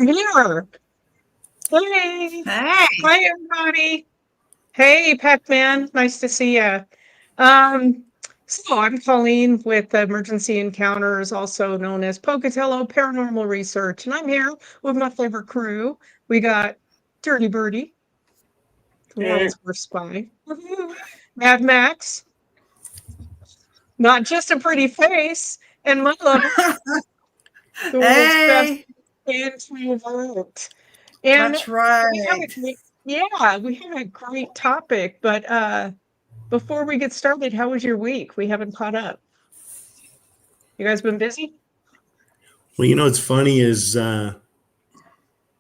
Here. Hey. Hey, Hi, everybody. Hey, Pac-Man. Nice to see you. Um, I'm Colleen with Emergency Encounters, also known as Pocatello Paranormal Research, and I'm here with my favorite crew. We got Dirty Birdie, the Hey, world's worst spy. Mad Max, not just a pretty face, and my lover, the world's best hey, introvert. And that's right. we have a great, yeah, we have a great topic, but before we get started, how was your week? We haven't caught up. You guys been busy? well, what's funny is I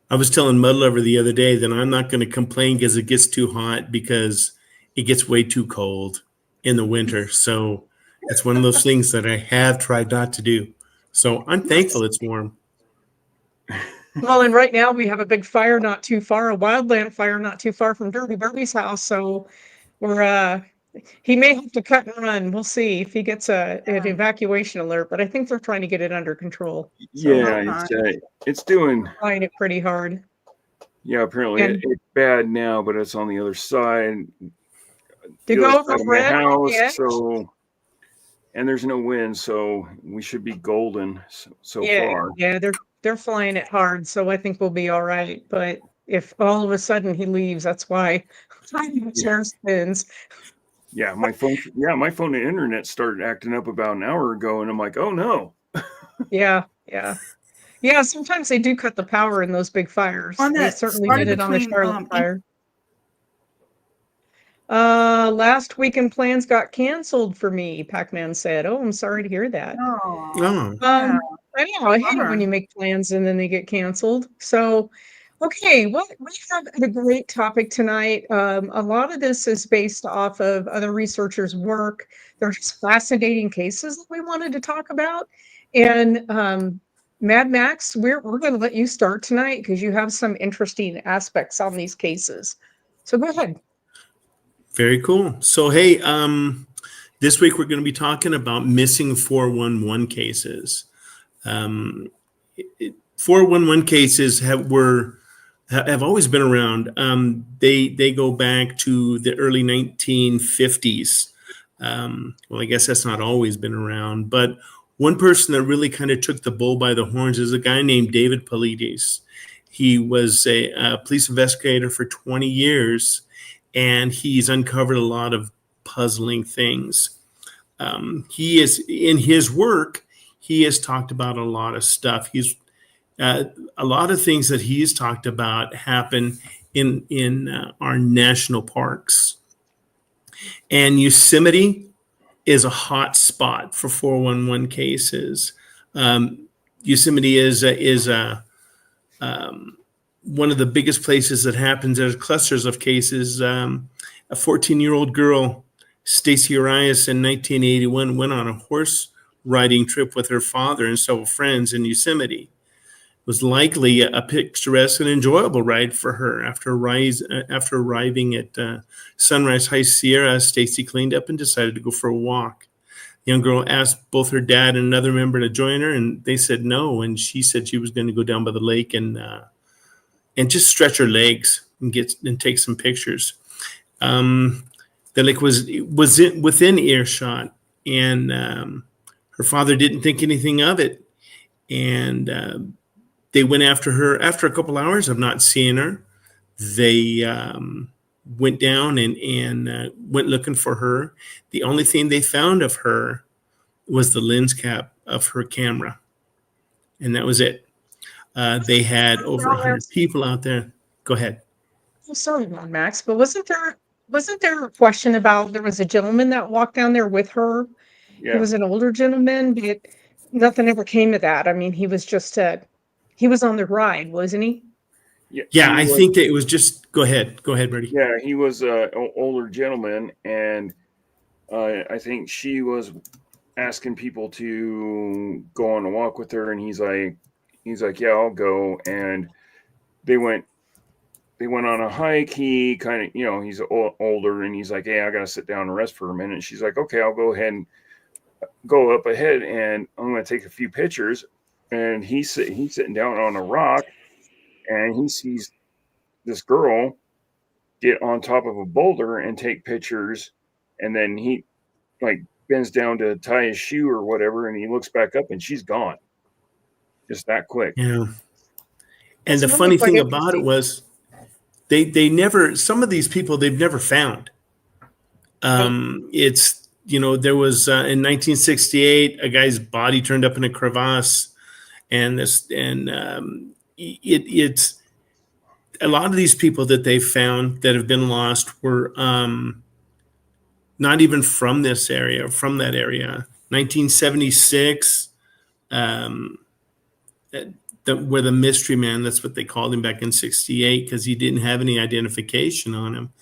was telling Mudlover the other day that I'm not going to complain because it gets too hot because it gets way too cold in the winter. So it's one of those things that I have tried not to do. So I'm thankful it's warm. Well, and right now we have a big fire not too far, a wildland fire not too far from Dirty Birdie's house. So we're he may have to cut and run. We'll see if he gets an evacuation alert, but I think they're trying to get it under control. So Yeah, Okay. it's doing. trying it pretty hard. Yeah, apparently And it's bad now, but it's on the other side, to the other go over side of my red on the house. edge. So and there's no wind, so we should be golden so Yeah, far. yeah, they're flying it hard, so I think we'll be all right. But if all of a sudden he leaves, that's why my Yeah, chair spins. my phone and internet started acting up about an hour ago, and I'm like, oh no. Yeah, yeah. Yeah, sometimes they do cut the power in those big fires. One They that certainly started did Yeah. it on the between Charlotte fire. Last weekend plans got canceled for me, Pac-Man said. Oh, I'm sorry to hear that. Oh, Oh, yeah, I know, I hate it when bummer. you make plans and then they get canceled. So, okay, what we have a great topic tonight. A lot of this is based off of other researchers' work. There's fascinating cases that we wanted to talk about. And Mad Max, we're going to let you start tonight because you have some interesting aspects on these cases. So go ahead. very cool. So hey, this week we're going to be talking about missing 411 cases. Um, 411 cases have always been around. They go back to the early 1950s. Well, I guess that's not always been around, but one person that really kind of took the bull by the horns is a guy named David Paulides. He was a police investigator for 20 years, and he's uncovered a lot of puzzling things. He is in his work. He has talked about a lot of stuff. Uh, a lot of things that he's talked about happen in our national parks. And Yosemite is a hot spot for 411 cases. Um, Yosemite is one of the biggest places that happens. There's clusters of cases. A 14-year-old girl, Stacy Arias, in 1981, went on a horse riding trip with her father and several friends in Yosemite. Was likely a picturesque and enjoyable ride for her. After arriving at Sunrise High Sierra, Stacy cleaned up and decided to go for a walk. The young girl asked both her dad and another member to join her, and they said no. And she said she was going to go down by the lake and just stretch her legs and take some pictures. Um, the lake was within earshot, and her father didn't think anything of it. And they went after her after a couple hours of not seeing her. They went down and went looking for her. The only thing they found of her was the lens cap of her camera, and that was it. They had over Well, 100 people out there. Go ahead. I'm sorry, Mad Max, but wasn't there a question about there was a gentleman that walked down there with her? He Yeah. was an older gentleman, but nothing ever came of that. I mean, he was just he was on the ride, wasn't he? Yeah, yeah, I think that it was just. Go ahead. Go ahead, Brady. Yeah, he was an older gentleman, and I think she was asking people to go on a walk with her, and he's like, yeah, I'll go. And they went they went on a hike. He kind of, he's older, and he's like, hey, I gotta sit down and rest for a minute. And she's like, okay, I'll go ahead and go up ahead, and I'm gonna take a few pictures. And he's sitting down on a rock, and he sees this girl get on top of a boulder and take pictures, and then he like bends down to tie his shoe or whatever, and he looks back up and she's gone, just that quick. Yeah. And It's the really funny quite thing about it interesting. was they never, some of these people they've never found. Right. It's, there was in 1968 a guy's body turned up in a crevasse, and it's a lot of these people that they found that have been lost were not even from this area, from that area. 1976, um, where the mystery man, that's what they called him back in 68, because he didn't have any identification on him.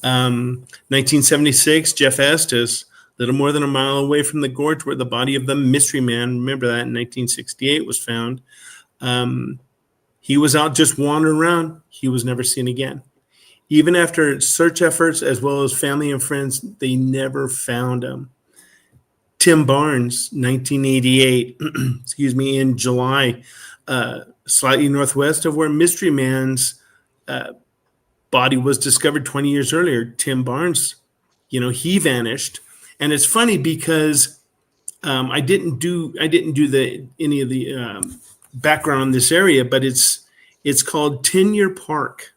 1976, Jeff Estes, a little more than a mile away from the gorge where the body of the mystery man, remember that, in 1968 was found. He was out just wandering around. He was never seen again. Even after search efforts, as well as family and friends, they never found him. Tim Barnes, 1988, excuse me, in July, slightly northwest of where Mystery Man's body was discovered 20 years earlier. Tim Barnes, he vanished. And it's funny because I didn't do any of the background on this area, but it's called 10-Year Park,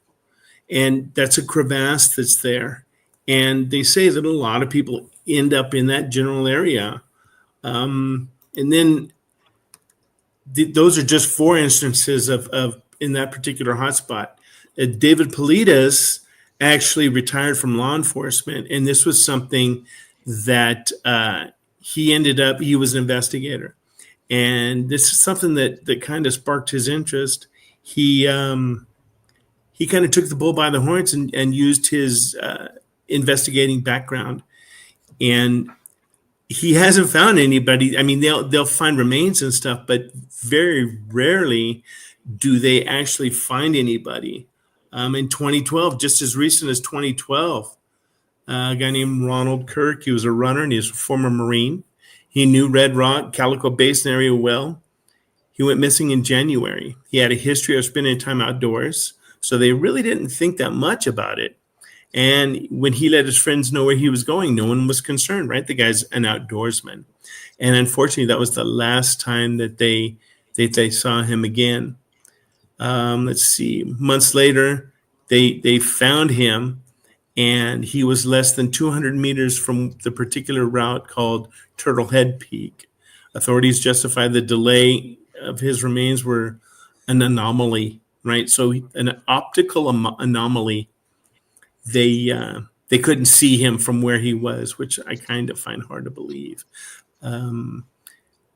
and that's a crevasse that's there. And they say that a lot of people end up in that general area. And then those are just 4 instances of in that particular hotspot. David Politis actually retired from law enforcement, and this was something that he was an investigator. And this is something that kind of sparked his interest. He kind of took the bull by the horns and used his investigating background. And he hasn't found anybody. I mean, they'll find remains and stuff, but very rarely do they actually find anybody. In 2012, just as recent as 2012, a guy named Ronald Kirk, he was a runner and he was a former Marine. He knew Red Rock, Calico Basin area well. He went missing in January. He had a history of spending time outdoors, so they really didn't think that much about it. And when he let his friends know where he was going, no one was concerned, right? The guy's an outdoorsman. And unfortunately, that was the last time that they saw him again. Let's see. Months later, they found him, and he was less than 200 meters from the particular route called Turtle Head Peak. Authorities justified the delay of his remains were an anomaly, right? So an optical anomaly. They couldn't see him from where he was, which I kind of find hard to believe.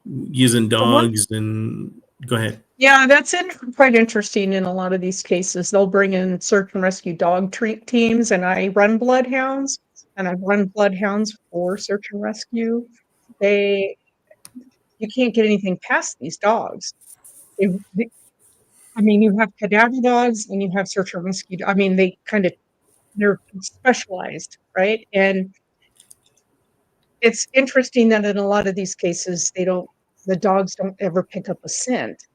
Using dogs and go ahead. Yeah, that's quite interesting. In a lot of these cases, they'll bring in search and rescue dog teams, and I run bloodhounds, and I've run bloodhounds for search and rescue. You can't get anything past these dogs. I mean, you have cadaver dogs and you have search and rescue. I mean, they're specialized, right? And it's interesting that in a lot of these cases, the dogs don't ever pick up a scent.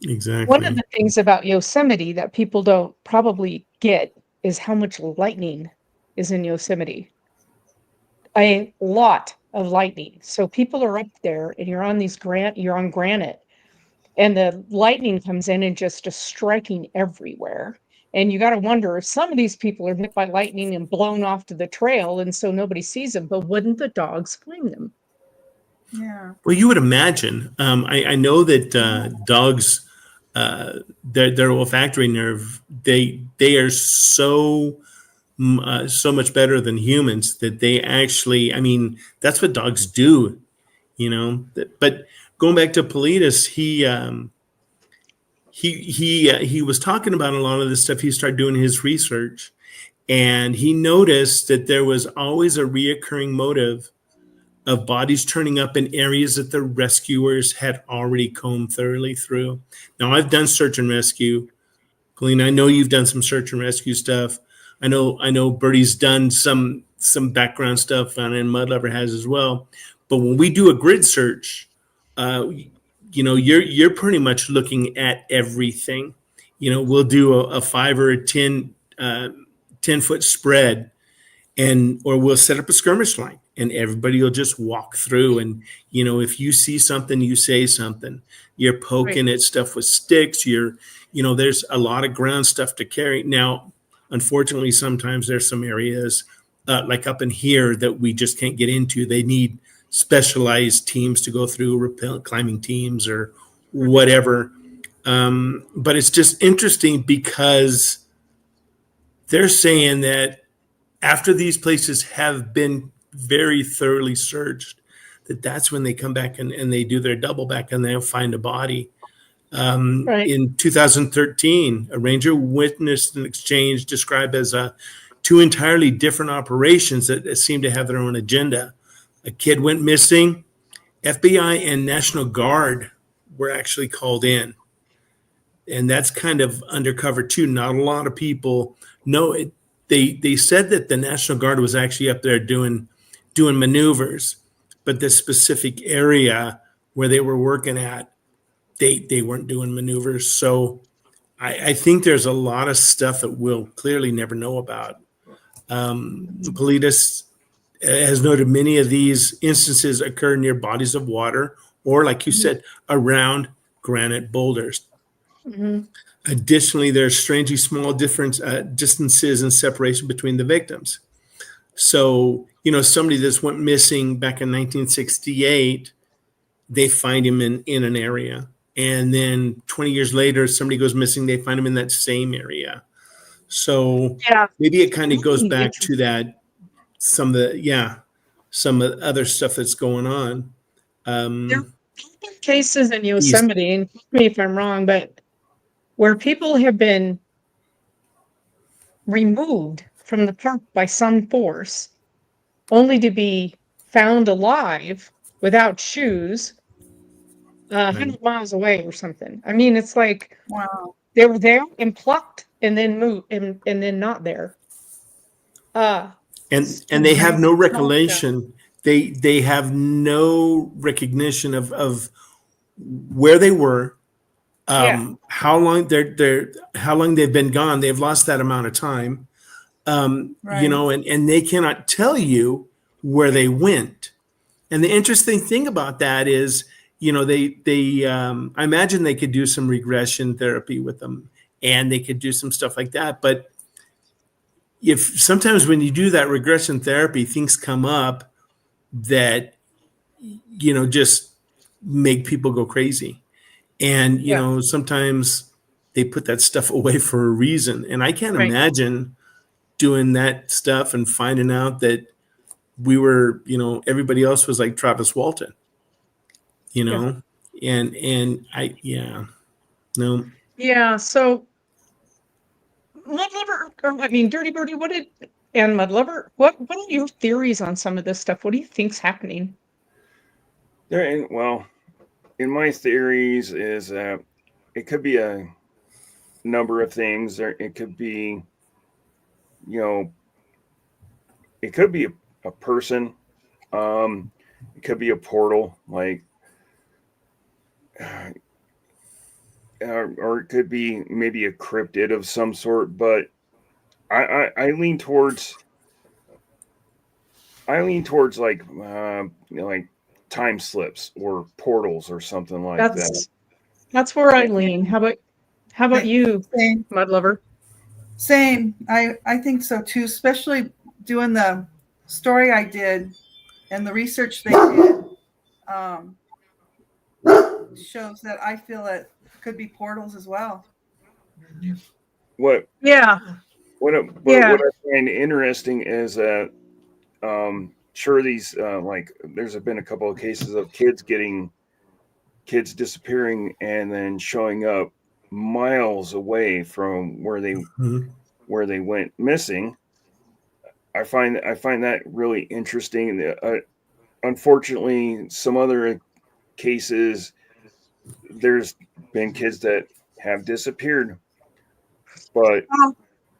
Exactly. One of the things about Yosemite that people don't probably get is how much lightning is in Yosemite. A lot of lightning. So people are up there and you're on granite, and the lightning comes in and just is striking everywhere. And you got to wonder if some of these people are hit by lightning and blown off to the trail, and so nobody sees them. But wouldn't the dogs find them? Yeah. Well, you would imagine. I know that dogs, their olfactory nerve, they are so much better than humans that they actually. I mean, that's what dogs do, But going back to Politis, he was talking about a lot of this stuff. He started doing his research, and he noticed that there was always a reoccurring motive of bodies turning up in areas that the rescuers had already combed thoroughly through. Now, I've done search and rescue. Colleen, I know you've done some search and rescue stuff. I know Bertie's done some background stuff, and Mudlover has as well. But when we do a grid search, you're pretty much looking at everything. we'll do a 5 or a 10-foot spread, or we'll set up a skirmish line, and everybody will just walk through. And if you see something, you say something. You're poking at stuff with sticks. There's a lot of ground stuff to carry. Now, unfortunately, sometimes there's some areas like up in here that we just can't get into. They need specialized teams to go through, climbing teams or whatever. But it's just interesting because they're saying that after these places have been very thoroughly searched, that's when they come back and they do their double back and they'll find a body. In 2013, a ranger witnessed an exchange described as two entirely different operations that seem to have their own agenda. A kid went missing. FBI and National Guard were actually called in. And that's kind of undercover too. Not a lot of people know it. They said that the National Guard was actually up there doing maneuvers, but the specific area where they were working at, they weren't doing maneuvers. So I think there's a lot of stuff that we'll clearly never know about. Politis has noted many of these instances occur near bodies of water or, like you said, around granite boulders. Mm-hmm. Additionally, there's strangely small distances and separation between the victims. So, somebody that's went missing back in 1968, they find him in an area. And then 20 years later, somebody goes missing, they find him in that same area. So maybe it kind of goes back to that, some of the other stuff that's going on. There have been cases in Yosemite, and correct me if I'm wrong, but where people have been removed from the park by some force, only to be found alive without shoes, 100 miles away or something. I mean, it's like, Wow. they were there and plucked and then moved and then not there. And they have no recollection. They have no recognition of where they were, how long they've been gone. They've lost that amount of time, and they cannot tell you where they went. And the interesting thing about that is, I imagine they could do some regression therapy with them, and they could do some stuff like that. But if sometimes when you do that regression therapy, things come up that, just make people go crazy. And, sometimes they put that stuff away for a reason. And I can't imagine doing that stuff and finding out that we were, everybody else was like Travis Walton, and no. Yeah. So Dirty Birdie, and Mudlover, what are your theories on some of this stuff? What do you think's happening? In my theories is that it could be a number of things. It could be, it could be a person. It could be a portal, like, or it could be maybe a cryptid of some sort. But I lean towards like like time slips or portals or something like that. That's where I lean. How about you, Mudlover? Same. I think so too, especially doing the story I did and the research they did shows that I feel it could be portals as well. What I find interesting is that sure, these like there's been a couple of cases of kids disappearing and then showing up miles away from where they went missing. I find that really interesting. Unfortunately, some other cases, there's been kids that have disappeared, but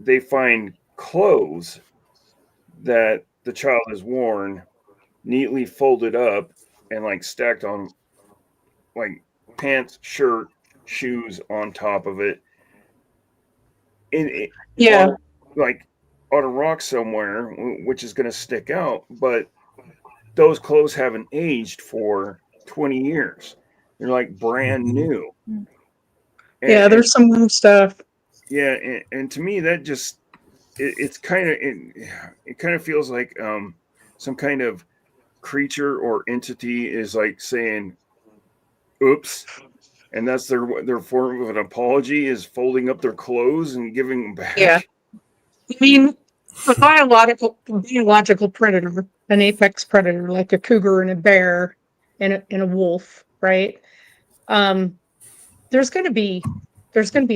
they find clothes that the child has worn neatly folded up and like stacked on, like pants, shirt, shoes on top of it. Yeah. like on a rock somewhere, which is going to stick out. But those clothes haven't aged for 20 years. They're like brand new. Yeah, And there's some weird stuff. yeah, and to me that just it's kind of it kind of feels like some kind of creature or entity is like saying, "Oops," and that's their form of an apology is folding up their clothes and giving them Yeah. back. I mean, a biological predator, an apex predator like a cougar and a bear and a wolf, right? Um, there's going to be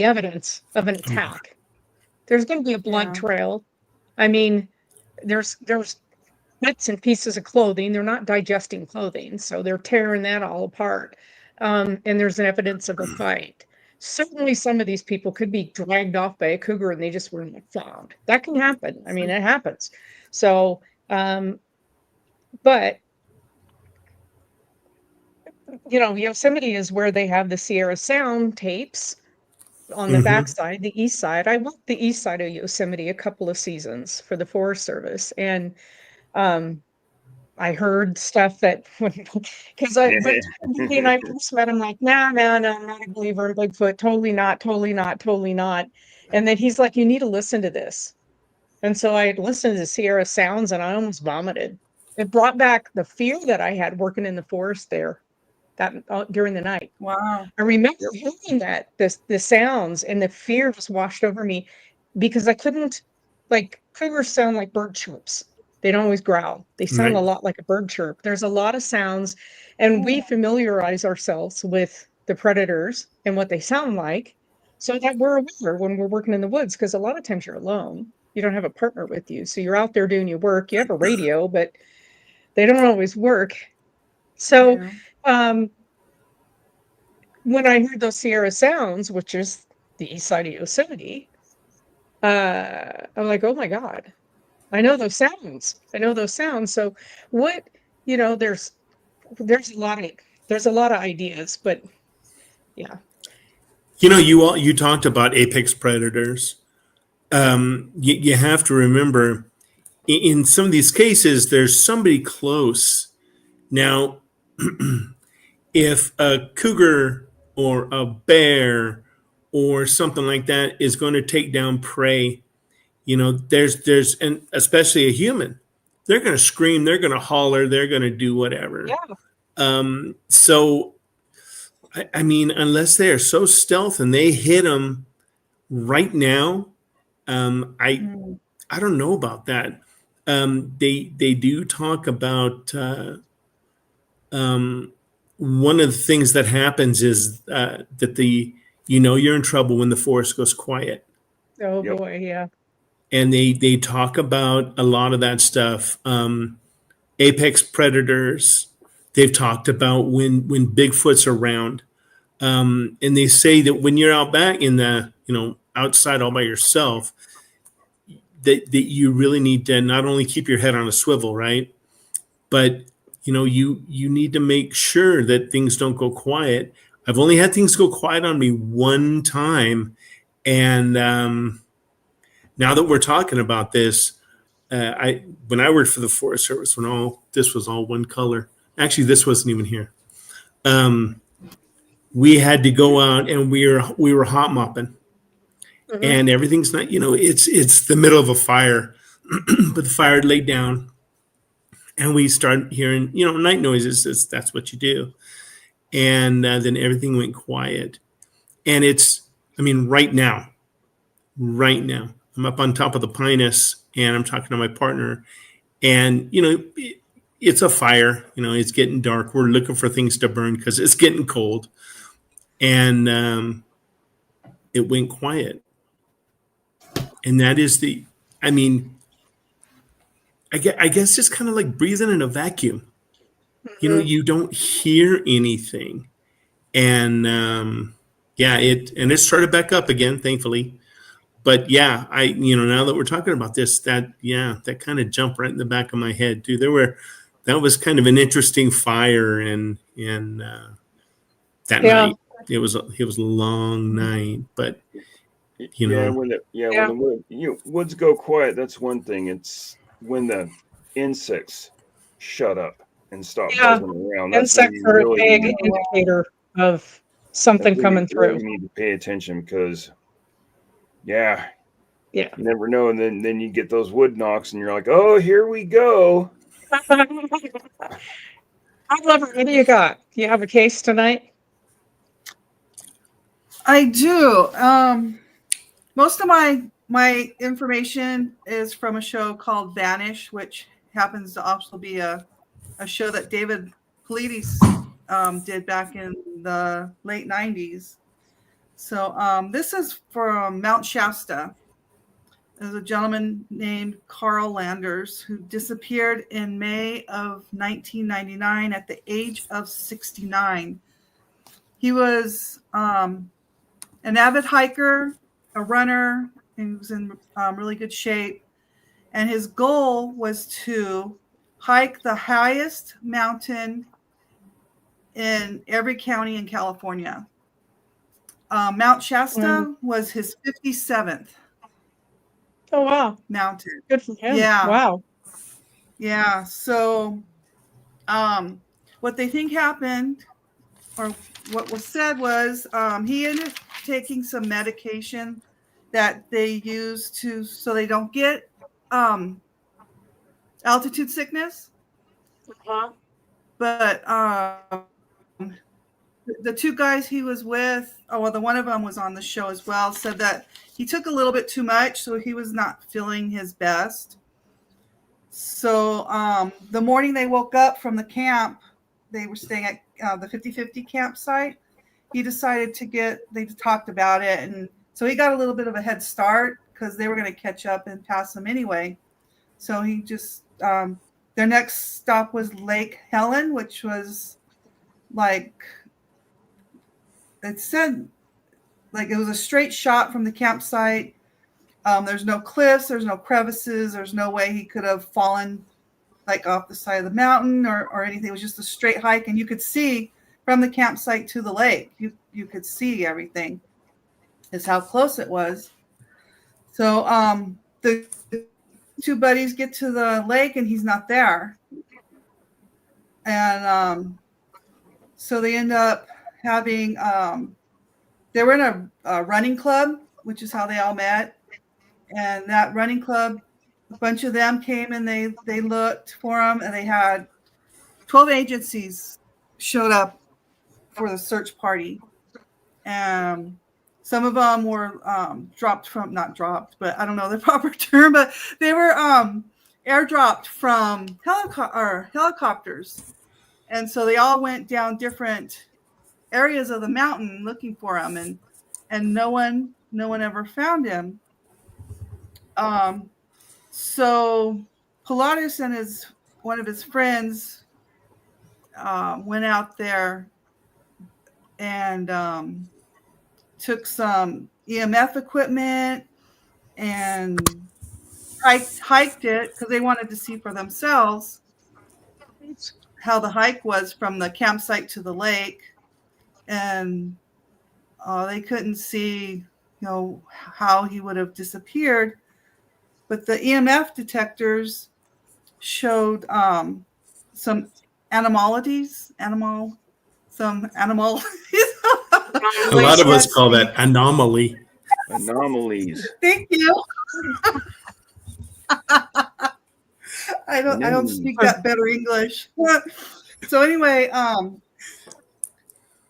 evidence of an attack. There's going to be a blood Yeah. trail. I mean, there's bits and pieces of clothing. They're not digesting clothing, so they're tearing that all apart. And there's an evidence of a fight. Certainly, some of these people could be dragged off by a cougar and they just weren't found. That can happen. I mean, it happens. So, but Yosemite is where they have the Sierra Sound tapes on the backside, the east side. I worked the east side of Yosemite a couple of seasons for the Forest Service, and I heard stuff that because when Andy and I first met, I'm like, no, I'm not a believer in Bigfoot. Totally not, totally not, totally not. And then he's like, you need to listen to this. And so I listened to Sierra Sounds and I almost vomited. It brought back the fear that I had working in the forest there that during the night. Wow. I remember hearing that the sounds and the fear just washed over me because I couldn't, like, cougars sound like bird chirps. They don't always growl. They sound a Right. lot like a bird chirp. There's a lot of sounds, and we familiarize ourselves with the predators and what they sound like so that we're aware when we're working in the woods, because a lot of times you're alone. You don't have a partner with you. So you're out there doing your work. You have a radio, but they don't always work. So Yeah. when I heard those Sierra Sounds, which is the east side of Yosemite, I'm like, oh my God, I know those sounds. I know those sounds. So what, there's a lot of ideas, but yeah. You talked about apex predators. You have to remember in some of these cases, there's somebody close. Now, if a cougar or a bear or something like that is going to take down prey, and especially a human, they're going to scream, they're going to holler, they're going to do whatever. Yeah. So, I mean, unless they are so stealth and they hit them right now, I don't know about that. They do talk about one of the things that happens is that you're in trouble when the forest goes quiet, Oh Yep. boy. Yeah. and they talk about a lot of that stuff. Apex predators. They've talked about when Bigfoot's around, and they say that when you're out back in the outside all by yourself, that you really need to not only keep your head on a swivel, right? But you need to make sure that things don't go quiet. I've only had things go quiet on me one time, and now that we're talking about this, when I worked for the Forest Service, when this was all one color. Actually, this wasn't even here. We had to go out and we were hot mopping, Mhm. and everything's not. It's the middle of a fire, but the fire had laid down. And we started hearing, night noises. That's what you do. And then everything went quiet. And right now, I'm up on top of the pinus and I'm talking to my partner. And, it's a fire. It's getting dark. We're looking for things to burn because it's getting cold. And it went quiet. And that is I guess just kind of like breathing in a vacuum. Mhm. You don't hear anything. And it started back up again, thankfully. But yeah, now that we're talking about this, that kind of jumped right in the back of my head too. That was kind of an interesting fire, and that Yeah. night it was a long night. But You know, when the woods go quiet, that's one thing. It's when the insects shut up and stop Yeah. buzzing around. That's when Insects you are a really big need, indicator of that's something when you coming really through. need to pay attention because yeah, Yeah. you never know. And then you get those wood knocks and you're like, oh, here we go. I'd love it. What do you got? Do you have a case tonight? I do. Most of my information is from a show called Vanish, which happens to also be a show that David Paulides did back in the late 90s. So this is from Mount Shasta. There's a gentleman named Carl Landers who disappeared in May of 1999 at the age of 69. He was an avid hiker, a runner, and he was in really good shape. And his goal was to hike the highest mountain in every county in California. Mount Shasta was his 57th Oh, wow. mountain. Good for him. Yeah. Wow. Yeah. So what they think happened, or what was said was he ended up taking some medication that they use so they don't get altitude sickness. Uh-huh. But the two guys he was with, the one of them was on the show as well, said that he took a little bit too much, so he was not feeling his best. So the morning they woke up from the camp, they were staying at the 50/50 campsite. He decided they talked about it. And so he got a little bit of a head start because they were going to catch up and pass him anyway. So he just, their next stop was Lake Helen, which was like, it said, like it was a straight shot from the campsite. There's no cliffs, there's no crevices, there's no way he could have fallen like off the side of the mountain or anything. It was just a straight hike, and you could see from the campsite to the lake. You could see everything. Is how close it was. So the two buddies get to the lake and he's not there, and so they end up having. They were in a running club, which is how they all met. And that running club, a bunch of them came and they looked for him, and they had 12 agencies showed up for the search party. Some of them were not dropped, but I don't know the proper term, but they were airdropped from helicopters. And so they all went down different areas of the mountain looking for him, and no one ever found him. So Pilatus and one of his friends went out there and took some EMF equipment and hiked it because they wanted to see for themselves how the hike was from the campsite to the lake. And they couldn't see, how he would have disappeared. But the EMF detectors showed some anomalies. A lot of us call that anomaly. Anomalies. Thank you. I don't speak that better English. So anyway,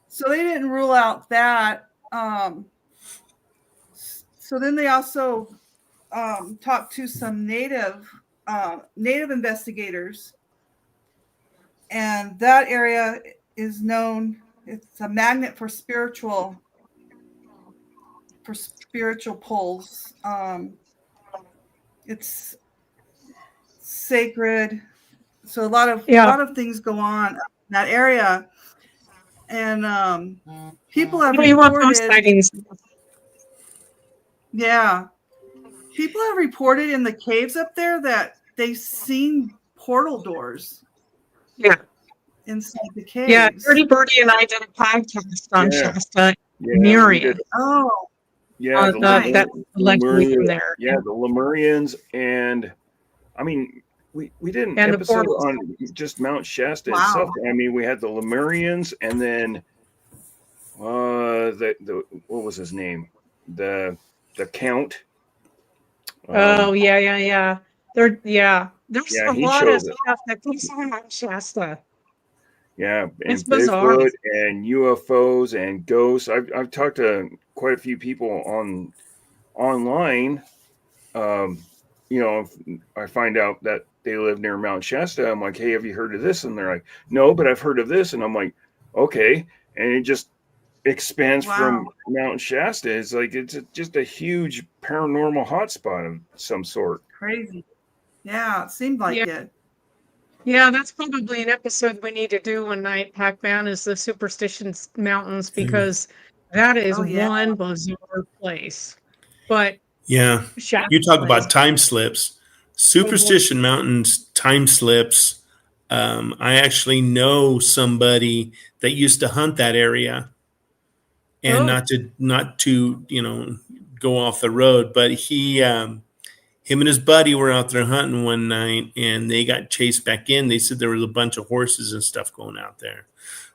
so they didn't rule out that. So then they also talked to some native investigators, and that area is known. It's a magnet for spiritual pulls. It's sacred, so a lot of things go on in that area, and people have reported sightings. Yeah, people have reported in the caves up there that they've seen portal doors. Yeah. Inside the caves. Yeah, Dirty Birdie and I did a podcast on Shasta. Yeah, Miriam. Oh, Yeah, the Nice. that allegedly from Lemuria. there. Yeah, the Lemurians, and I mean, we did an And the episode portals. on just Mount Shasta Wow. itself. I mean, we had the Lemurians, and then the what was his name? The Count. Oh, yeah. There's Yeah, a he lot of shows it. stuff that goes on in Shasta. Yeah, It's and bizarre. Bigfoot and UFOs and ghosts. I've talked to quite a few people online. Um, you know, if I find out that they live near Mount Shasta, I'm like, hey, have you heard of this? And they're like, no, but I've heard of this. And I'm like, okay. And it just expands from Wow. Mount Shasta. It's like just a huge paranormal hotspot of some sort. Crazy. Yeah, it seemed like it. Yeah, that's probably an episode we need to do one night, Pac-Man, is the Superstitions Mountains, because that is Oh, yeah. one bizarre place. But Yeah. Shasta You talk is about time slips. Superstition Mountains time slips. I actually know somebody that used to hunt that area, and not to go off the road, but him and his buddy were out there hunting one night, and they got chased back in. They said there was a bunch of horses and stuff going out there,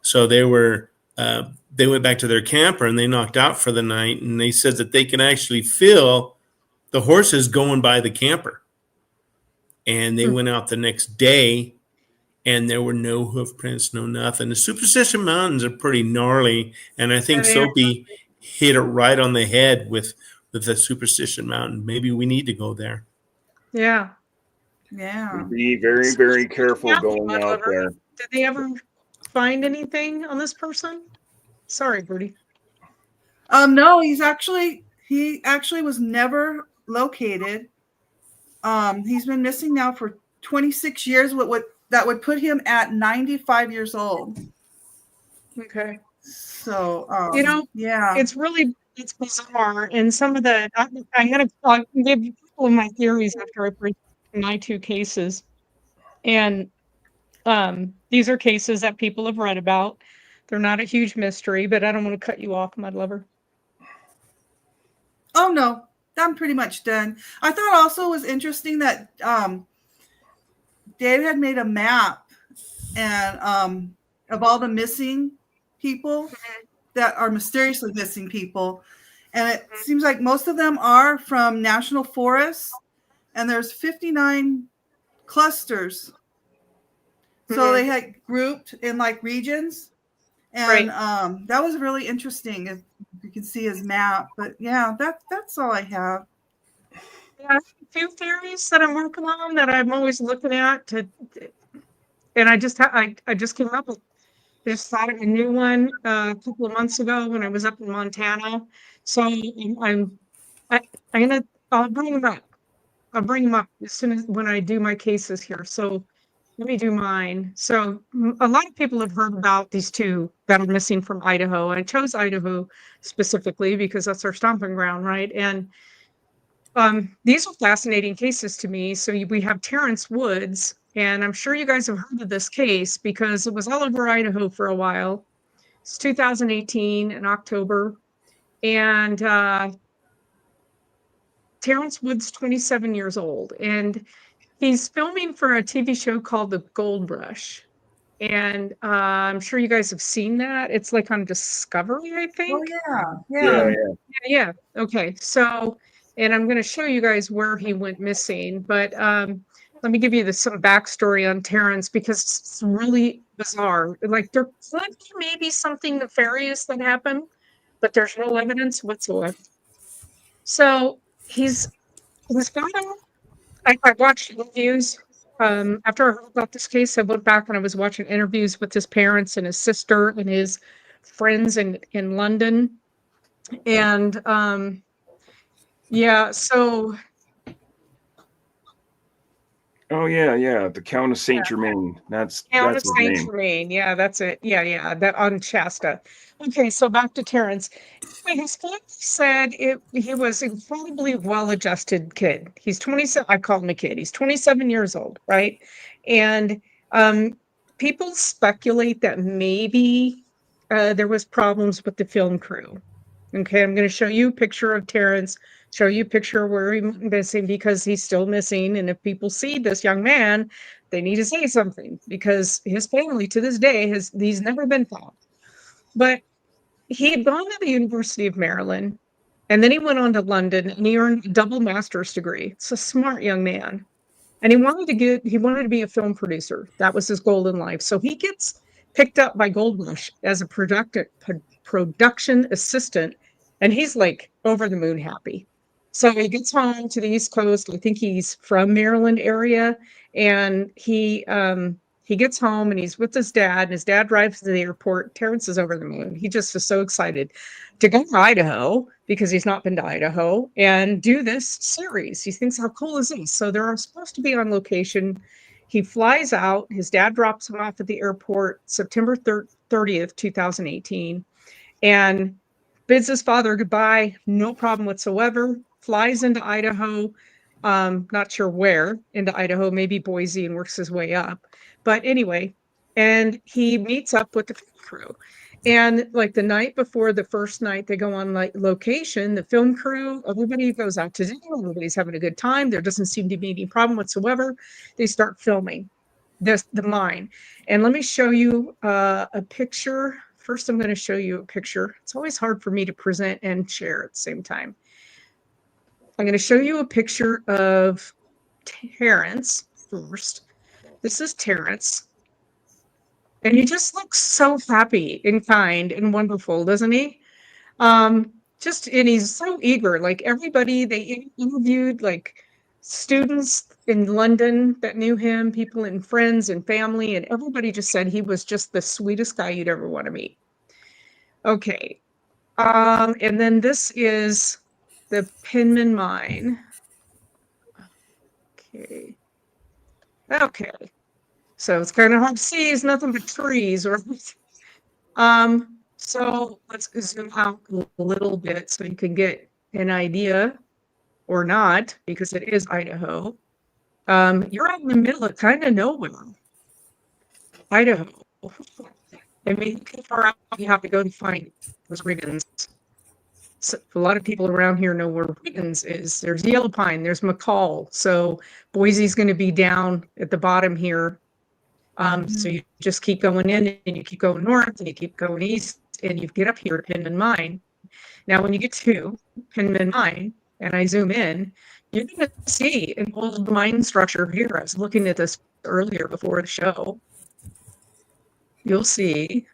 so they went back to their camper and they knocked out for the night. And they said that they can actually feel the horses going by the camper. And they went out the next day, and there were no hoof prints, no nothing. The Superstition Mountains are pretty gnarly, and I think Yeah, they are. Soapy hit it right on the head with the Superstition Mountain. Maybe we need to go there. Yeah. Yeah. Be very, very careful going out there. Did they ever find anything on this person? Sorry, Bertie. No, he actually was never located. He's been missing now for 26 years. That would put him at 95 years old. Okay. So, yeah, it's bizarre. And some of the, I'm going to give you a couple of my theories after I break my two cases. And these are cases that people have read about. They're not a huge mystery, but I don't want to cut you off, mud lover. Oh no, I'm pretty much done. I thought also it was interesting that Dave had made a map and of all the missing people that are mysteriously missing people, and it seems like most of them are from national forests, and there's 59 clusters. So they had grouped in like regions, and that was really interesting. If you can see his map, but yeah, that's all I have. Yeah, a few theories that I'm working on that I'm always looking at and I just came up with, just thought of a new one a couple of months ago when I was up in Montana. So I'll bring them up. I'll bring them up as soon as when I do my cases here. So let me do mine. So a lot of people have heard about these two that are missing from Idaho. I chose Idaho specifically because that's our stomping ground, right? And these are fascinating cases to me. So we have Terrence Woods, and I'm sure you guys have heard of this case because it was all over Idaho for a while. It's 2018 in October, and Terrence Woods, 27 years old, and he's filming for a TV show called The Gold Rush. And I'm sure you guys have seen that. It's like on Discovery, I think. Oh Yeah. Okay. So, and I'm going to show you guys where he went missing. But let me give you some backstory on Terrence because it's really bizarre. Like there could be maybe something nefarious that happened, but there's no evidence whatsoever. So he's got I watched interviews. After I heard about this case, I went back and I was watching interviews with his parents and his sister and his friends in London. And yeah, so Oh yeah, the Count of Saint Germain. That's Count of his Saint name. Germain. Yeah, that's it. Yeah, that on Shasta. Okay, so back to Terrence. His family said he was incredibly well-adjusted kid. He's 27. I call him a kid. He's 27 years old, right? And people speculate that maybe there was problems with the film crew. Okay, I'm going to show you a picture of Terrence, show you a picture where he's missing because he's still missing. And if people see this young man, they need to say something because his family to this day he's never been found. But he had gone to the University of Maryland, and then he went on to London and he earned a double master's degree. It's a smart young man. And he wanted to be a film producer. That was his goal in life. So he gets picked up by Gold Rush as a production assistant, and he's like over the moon happy. So he gets home to the East Coast. I think he's from Maryland area, and he gets home and he's with his dad, and his dad drives to the airport. Terrence is over the moon. He just is so excited to go to Idaho because he's not been to Idaho and do this series. He thinks, how cool is this? So they're supposed to be on location. He flies out. His dad drops him off at the airport September 30th, 2018, and bids his father goodbye. No problem whatsoever. Flies into Idaho. Not sure where into Idaho, maybe Boise, and works his way up. But anyway, and he meets up with the crew. And like the night before the first night they go on like location, the film crew, everybody goes out to dinner, everybody's having a good time. There doesn't seem to be any problem whatsoever. They start filming the mine. And let me show you a picture. First, I'm going to show you a picture. It's always hard for me to present and share at the same time. I'm going to show you a picture of Terrence first. This is Terrence. And he just looks so happy and kind and wonderful, doesn't he? And he's so eager. Like everybody, they interviewed like students in London that knew him, people and friends and family, and everybody just said he was just the sweetest guy you'd ever want to meet. Okay. And then this is the Penman Mine. Okay. Okay. So it's kind of hard to see. It's nothing but trees. So let's zoom out a little bit so you can get an idea, or not, because it is Idaho. You're out in the middle of kind of nowhere. Idaho. I mean, how far out you have to go to find those Riggins. So a lot of people around here know where Riggins is. There's Yellow Pine, there's McCall. So Boise's going to be down at the bottom here. So you just keep going in and you keep going north and you keep going east and you get up here to Penman Mine. Now, when you get to Penman Mine and I zoom in, you're going to see an old mine structure here. I was looking at this earlier before the show. You'll see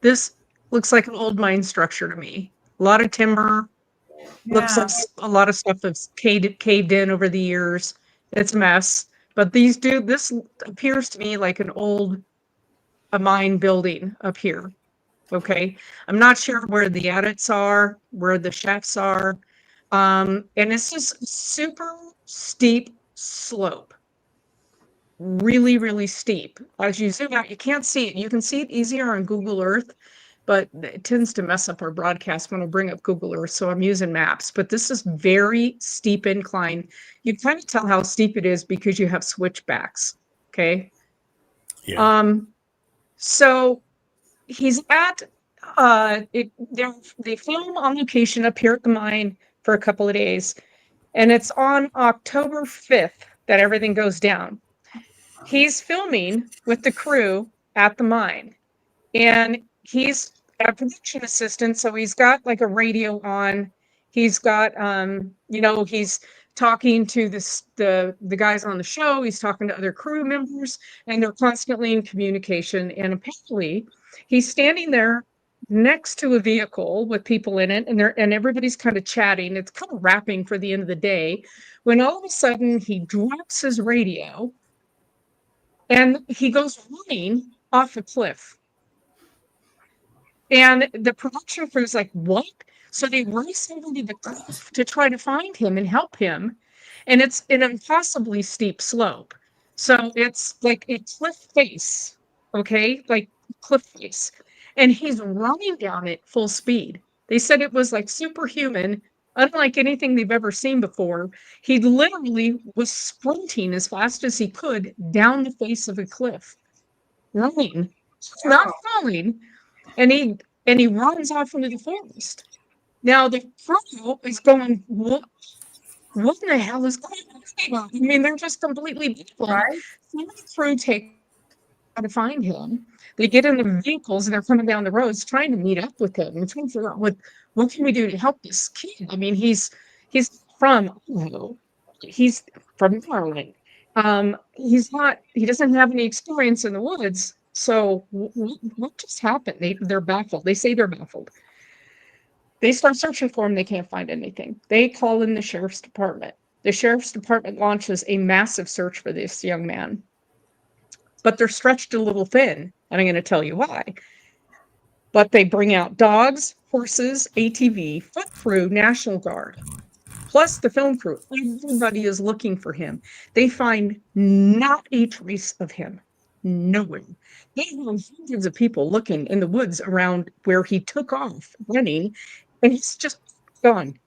this looks like an old mine structure to me. A lot of timber. Yeah. Looks like a lot of stuff that's caved in over the years. It's a mess. But this appears to me like a mine building up here. Okay. I'm not sure where the adits are, where the shafts are. And it's just super steep slope. Really, really steep. As you zoom out, you can't see it. You can see it easier on Google Earth, but it tends to mess up our broadcast when I bring up Google Earth. So I'm using maps, but this is very steep incline. You can kind of tell how steep it is because you have switchbacks. Okay. Yeah. So he's at, they film on location up here at the mine for a couple of days. And it's on October 5th that everything goes down. He's filming with the crew at the mine, and he's a production assistant. So he's got like a radio on. He's got, he's talking to the guys on the show. He's talking to other crew members, and they're constantly in communication. And apparently, he's standing there next to a vehicle with people in it, and everybody's kind of chatting. It's kind of wrapping for the end of the day, when all of a sudden he drops his radio. And he goes running off a cliff. And the production crew is like, what? So they race over to the cliff to try to find him and help him. And it's an impossibly steep slope. So it's like a cliff face, okay? Like cliff face. And he's running down it full speed. They said it was like superhuman, unlike anything they've ever seen before. He literally was sprinting as fast as he could down the face of a cliff, running, not falling. And he and he runs off into the forest. Now the crew is going, what in the hell is going on? I mean, they're just completely baffled. Right? So the crew take to find him. They get in the vehicles and they're coming down the roads trying to meet up with him and trying to figure out what can we do to help this kid. I mean, he's from Idaho. He's from Maryland. He doesn't have any experience in the woods. So what just happened? They're baffled. They say they're baffled. They start searching for him. They can't find anything. They call in the sheriff's department. The sheriff's department launches a massive search for this young man. But they're stretched a little thin, and I'm going to tell you why. But they bring out dogs, horses, ATV, foot crew, National Guard, plus the film crew. Everybody is looking for him. They find not a trace of him. Nowhere. They have hundreds of people looking in the woods around where he took off running, and he's just gone.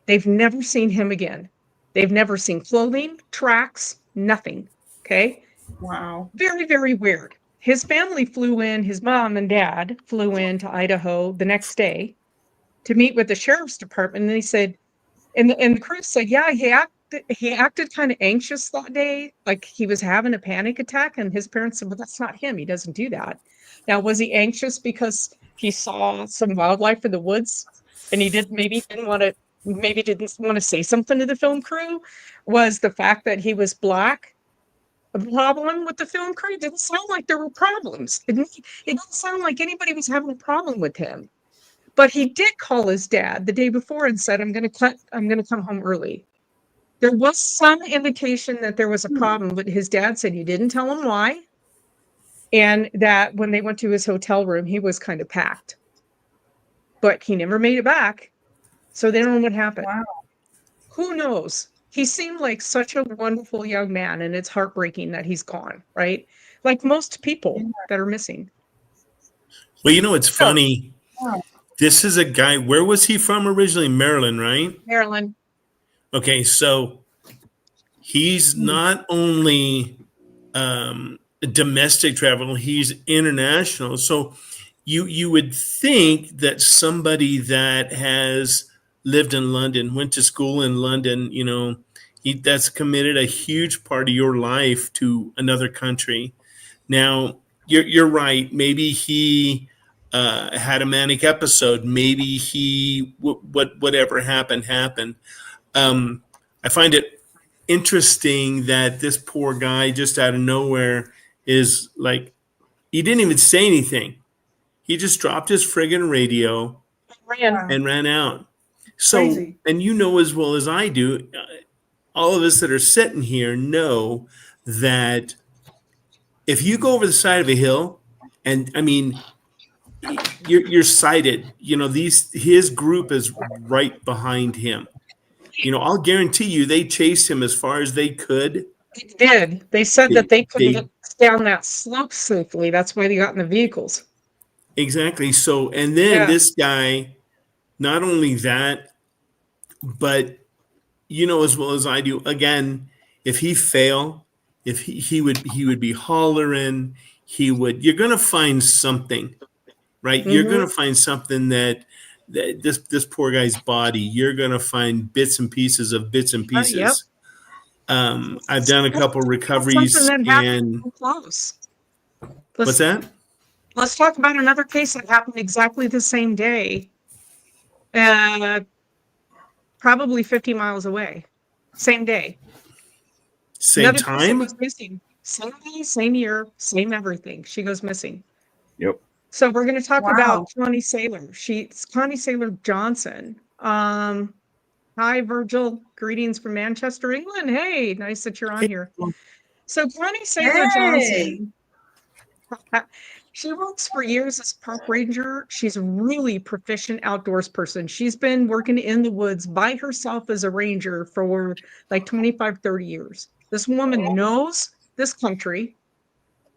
They've never seen him again. They've never seen clothing, tracks, nothing. Okay? Wow. Very, very weird. His family flew in, his mom and dad flew in to Idaho the next day to meet with the sheriff's department. And they said, and the crew said, yeah, he acted kind of anxious that day, like he was having a panic attack. And his parents said, well, that's not him. He doesn't do that. Now, was he anxious because he saw some wildlife in the woods and he didn't want to say something to the film crew? Was the fact that he was Black a problem with the film crew? It didn't sound like there were problems. It didn't sound like anybody was having a problem with him. But he did call his dad the day before and said, I'm gonna come home early. There was some indication that there was a problem, but his dad said he didn't tell him why. And that when they went to his hotel room, he was kind of packed. But he never made it back. So they don't know what happened. Wow. Who knows? He seemed like such a wonderful young man, and it's heartbreaking that he's gone, right? Like most people that are missing. Well, it's funny. Wow. This is a guy. Where was he from originally? Maryland, right? Maryland. Okay, so he's not only a domestic traveler, he's international. So you would think that somebody that has lived in London, went to school in London, that's committed a huge part of your life to another country. Now, you're right. Maybe he had a manic episode. Maybe he whatever happened. I find it interesting that this poor guy just out of nowhere is like, he didn't even say anything. He just dropped his friggin' radio and ran out. So, Crazy. and as well as I do, all of us that are sitting here know that if you go over the side of a hill, and I mean, you're sighted, his group is right behind him. I'll guarantee you they chased him as far as they could. They did. They said that they couldn't get down that slope safely. That's why they got in the vehicles. Exactly. So, and then this guy, not only that, but as well as I do, again, if he fail, if he would be hollering, you're going to find something, right? Mm-hmm. You're going to find something that this poor guy's body, you're going to find bits and pieces. Yep. I've done a couple recoveries and close. What's that? Let's talk about another case that happened exactly the same day. Probably 50 miles away. Same day. Same another time? Was missing. Same day, same year, same everything. She goes missing. Yep. So we're going to talk about Connie Saylor. She's Connie Saylor Johnson. Hi, Virgil. Greetings from Manchester, England. Hey, nice that you're on here. So Connie Saylor Johnson, she works for years as park ranger. She's a really proficient outdoors person. She's been working in the woods by herself as a ranger for like 25, 30 years. This woman knows this country.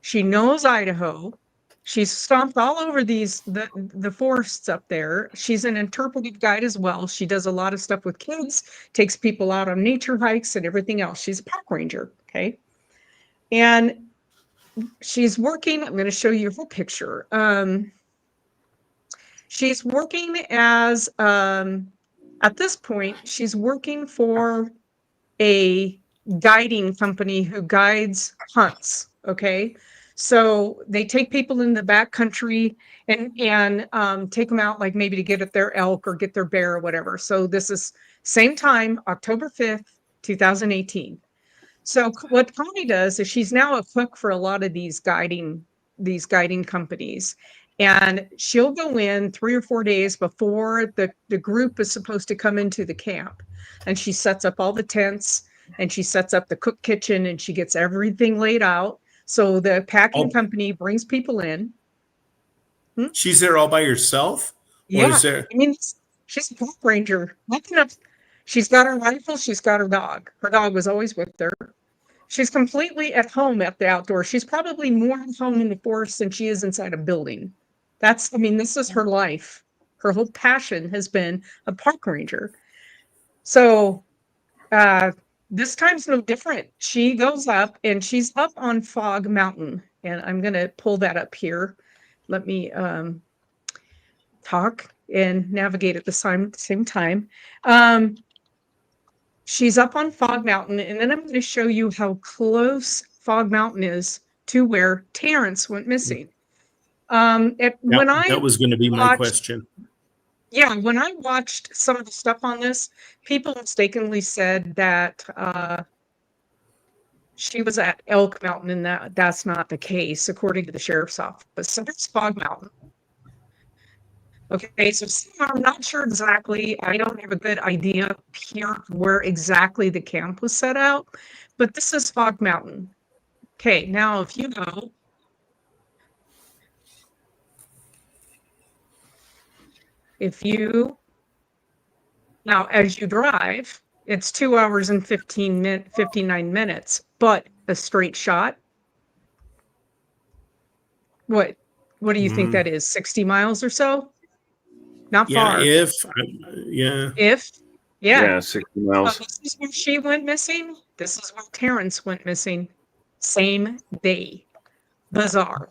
She knows Idaho. She's stomped all over the forests up there. She's an interpretive guide as well. She does a lot of stuff with kids, takes people out on nature hikes and everything else. She's a park ranger, okay? And she's working, I'm going to show you her picture. She's working as, at this point, she's working for a guiding company who guides hunts. Okay. So they take people in the back country and take them out, like maybe to get at their elk or get their bear or whatever. So this is same time, October 5th, 2018. So what Connie does is she's now a cook for a lot of these guiding companies. And she'll go in 3 or 4 days before the group is supposed to come into the camp. And she sets up all the tents and she sets up the cook kitchen and she gets everything laid out. So the packing Oh. company brings people in. She's there all by herself? Or Yeah. is there? I mean, she's a park ranger. Nothing up. She's got her rifle. She's got her dog. Her dog was always with her. She's completely at home at the outdoors. She's probably more at home in the forest than she is inside a building. I mean, this is her life. Her whole passion has been a park ranger. So this time's no different. She goes up and she's up on Fog Mountain. And I'm going to pull that up here. Let me talk and navigate at the same time. She's up on Fog Mountain, and then I'm going to show you how close Fog Mountain is to where Terrence went missing. That was going to be my question. Yeah, when I watched some of the stuff on this, people mistakenly said that she was at Elk Mountain, and that's not the case, according to the sheriff's office. So it's Fog Mountain. Okay, so I'm not sure exactly. I don't have a good idea here where exactly the camp was set out, but this is Fog Mountain. Okay, now if you go, now as you drive, it's 2 hours and 59 minutes, but a straight shot. What do you think that is? 60 miles or so? Not far. Yeah, Yeah, 60 miles. This is where she went missing. This is where Terrence went missing. Same day. Bizarre.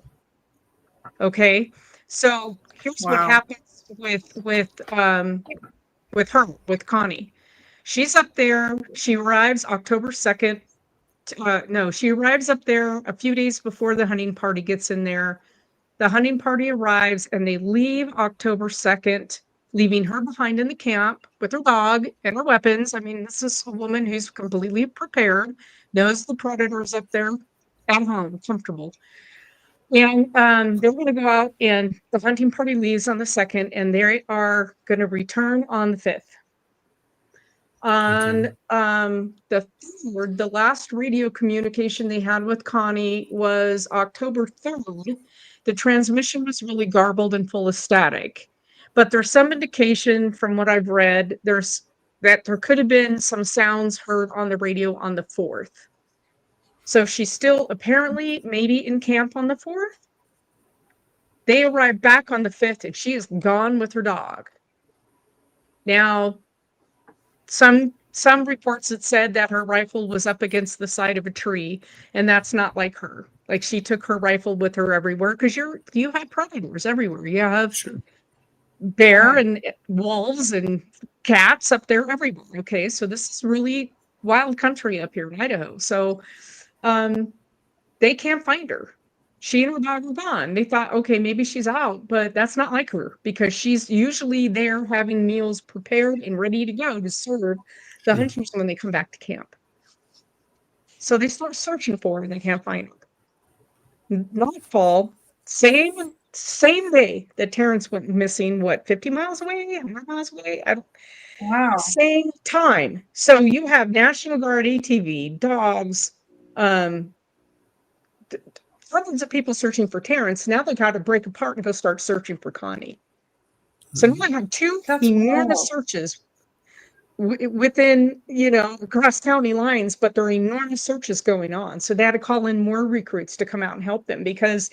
Okay, so here's what happens with Connie. She's up there. She arrives October 2nd. She arrives up there a few days before the hunting party gets in there. The hunting party arrives and they leave October 2nd, leaving her behind in the camp with her dog and her weapons. I mean, this is a woman who's completely prepared, knows the predators up there at home, comfortable. And they're going to go out, and the hunting party leaves on the 2nd, and they are going to return on the 5th. On the 3rd, the last radio communication they had with Connie was October 3rd. The transmission was really garbled and full of static. But there's some indication from what I've read, that there could have been some sounds heard on the radio on the 4th. So she's still apparently maybe in camp on the 4th. They arrive back on the 5th and she is gone with her dog. Now, some reports had said that her rifle was up against the side of a tree, and that's not like her. Like, she took her rifle with her everywhere because you have predators everywhere. You have bear and wolves and cats up there everywhere. Okay, so this is really wild country up here in Idaho. So they can't find her. She and her dog are gone. They thought, okay, maybe she's out, but that's not like her because she's usually there having meals prepared and ready to go to serve the hunters when they come back to camp. So they start searching for her and they can't find her. Nightfall, same day that Terrence went missing, 50 miles away, 100 miles away? Wow. Same time. So you have National Guard ATV, dogs, hundreds of people searching for Terrence. Now they got to break apart and go start searching for Connie. So now I have two enormous searches within, across county lines, but there are enormous searches going on. So they had to call in more recruits to come out and help them because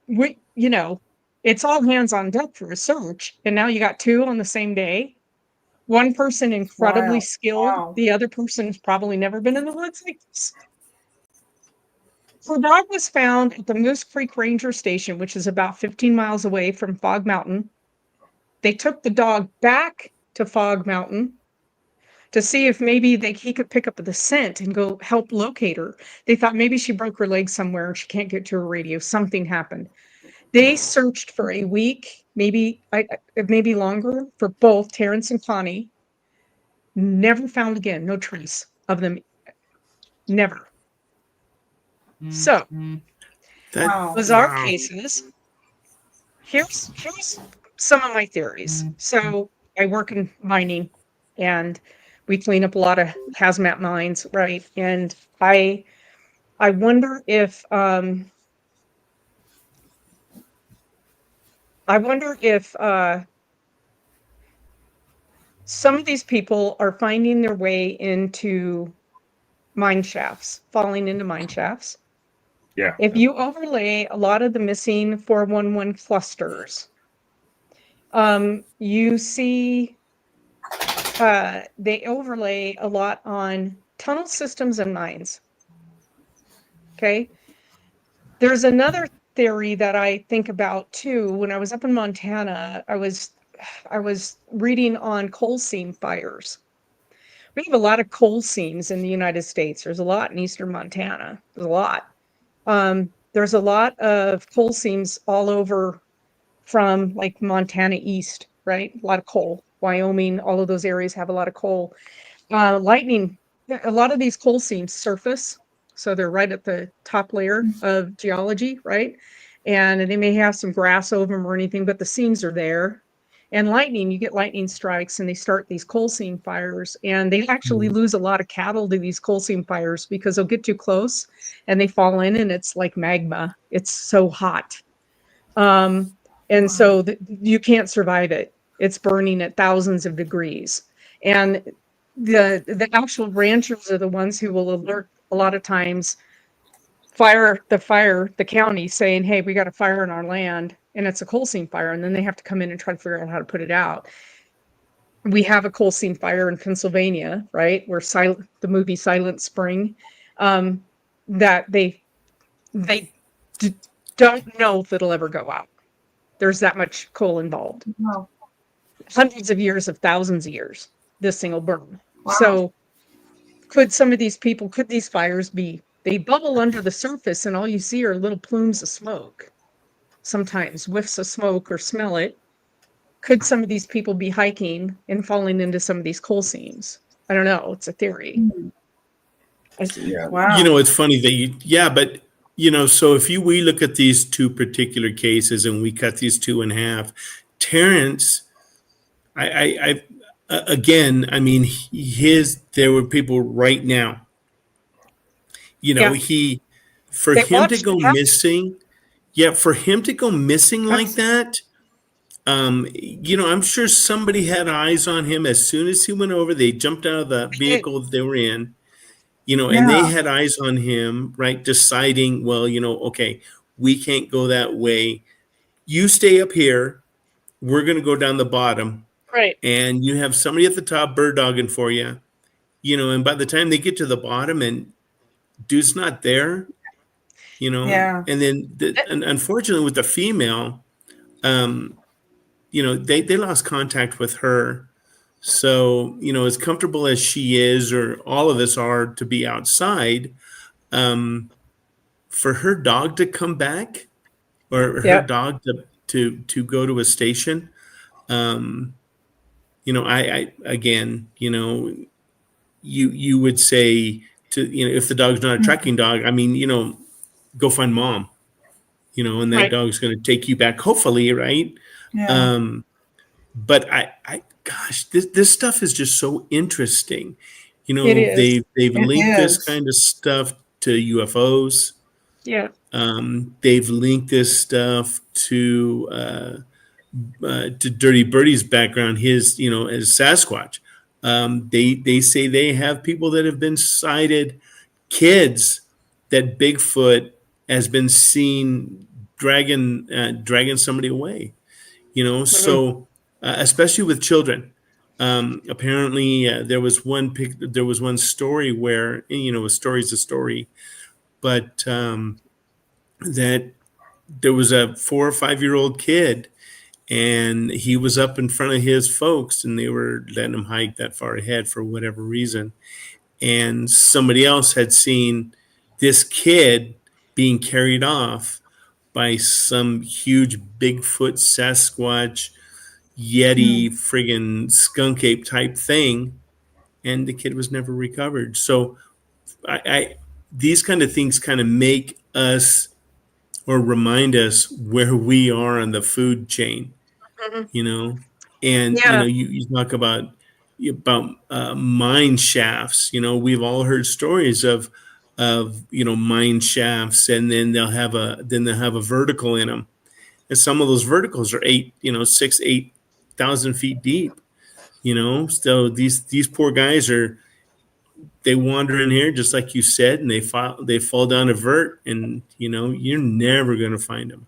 it's all hands on deck for a search. And now you got two on the same day. One person incredibly skilled. The other person's probably never been in the woods like this. Her dog was found at the Moose Creek Ranger Station, which is about 15 miles away from Fog Mountain. They took the dog back to Fog Mountain to see if maybe he could pick up the scent and go help locate her. They thought maybe she broke her leg somewhere and she can't get to her radio. Something happened. They searched for a week, maybe longer, for both Terrence and Connie. Never found again. No trace of them. Never. So, That Wow. bizarre wow. cases. Here's some of my theories. So I work in mining, and we clean up a lot of hazmat mines, right? And I wonder if some of these people are finding their way into mine shafts, falling into mine shafts. Yeah. If you overlay a lot of the missing 411 clusters, you see they overlay a lot on tunnel systems and mines. Okay. There's another theory that I think about too. When I was up in Montana, I was reading on coal seam fires. We have a lot of coal seams in the United States. There's a lot in eastern Montana. There's a lot. There's a lot of coal seams all over from like Montana east, right? A lot of coal. Wyoming, all of those areas have a lot of coal. Lightning, a lot of these coal seams surface. So they're right at the top layer of geology, right? And they may have some grass over them or anything, but the seams are there. And lightning, you get lightning strikes and they start these coal seam fires, and they actually lose a lot of cattle to these coal seam fires because they'll get too close and they fall in and it's like magma. It's so hot. And so you can't survive it. It's burning at thousands of degrees. And the actual ranchers are the ones who will alert a lot of times the county saying, hey, we got a fire in our land, and it's a coal seam fire, and then they have to come in and try to figure out how to put it out. We have a coal seam fire in Pennsylvania, right, where the movie Silent Spring, that they don't know if it'll ever go out. There's that much coal involved. Wow. Hundreds of years, of thousands of years, this thing will burn. Wow. So could these fires be, they bubble under the surface and all you see are little plumes of smoke, sometimes whiffs of smoke, or smell it. Could some of these people be hiking and falling into some of these coal seams? I don't know. It's a theory. Yeah. Wow. You know, it's funny that but so if we look at these two particular cases and we cut these two in half, Terrence, again, I mean, there were people right now, Yeah. for They him to watched go it happen. missing. Yeah. For him to go missing like that, I'm sure somebody had eyes on him. As soon as he went over, they jumped out of the vehicle that they were in, and they had eyes on him, right? Deciding, well, okay, we can't go that way. You stay up here. We're going to go down the bottom. Right. And you have somebody at the top bird dogging for you, and by the time they get to the bottom and dude's not there, Yeah. and then and unfortunately with the female, they lost contact with her. So, as comfortable as she is, or all of us are, to be outside, for her dog to come back, or her dog to go to a station, I again, you would say to, if the dog's not a tracking dog, I mean, go find mom, and that Right. dog's going to take you back, hopefully, right? Yeah. But gosh, this stuff is just so interesting. It is. They've It linked this is. kind of stuff to UFOs. Yeah. They've linked this stuff to Dirty Birdie's background, his, as Sasquatch. They say they have people that have been sighted, kids that Bigfoot has been seen dragging somebody away, so especially with children. Apparently there was one story where, a story's a story, but that there was a 4 or 5 year old kid, and he was up in front of his folks, and they were letting him hike that far ahead for whatever reason. And somebody else had seen this kid being carried off by some huge Bigfoot, Sasquatch, Yeti, friggin' skunk ape type thing, and the kid was never recovered. So I these kind of things kind of make us or remind us where we are on the food chain, Mhm. you know. And Yeah. you talk about mine shafts. We've all heard stories of mine shafts, and then they'll have a vertical in them, and some of those verticals are 8,000 feet deep. So these poor guys they wander in here just like you said, and they fall down a vert, and you're never going to find them.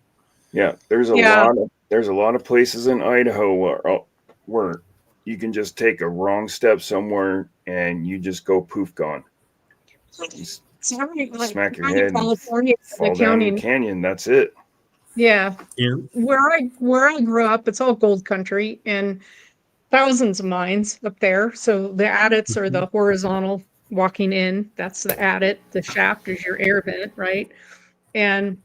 Yeah, there's a Yeah. lot of places in Idaho where you can just take a wrong step somewhere and you just go poof gone. You Sorry, like smack your down in head and California, the fall down in the county. canyon. That's it. Yeah. Yeah. Where I grew up, it's all gold country and thousands of mines up there. So the adits are the horizontal walking in. That's the adit. The shaft is your air vent, right? And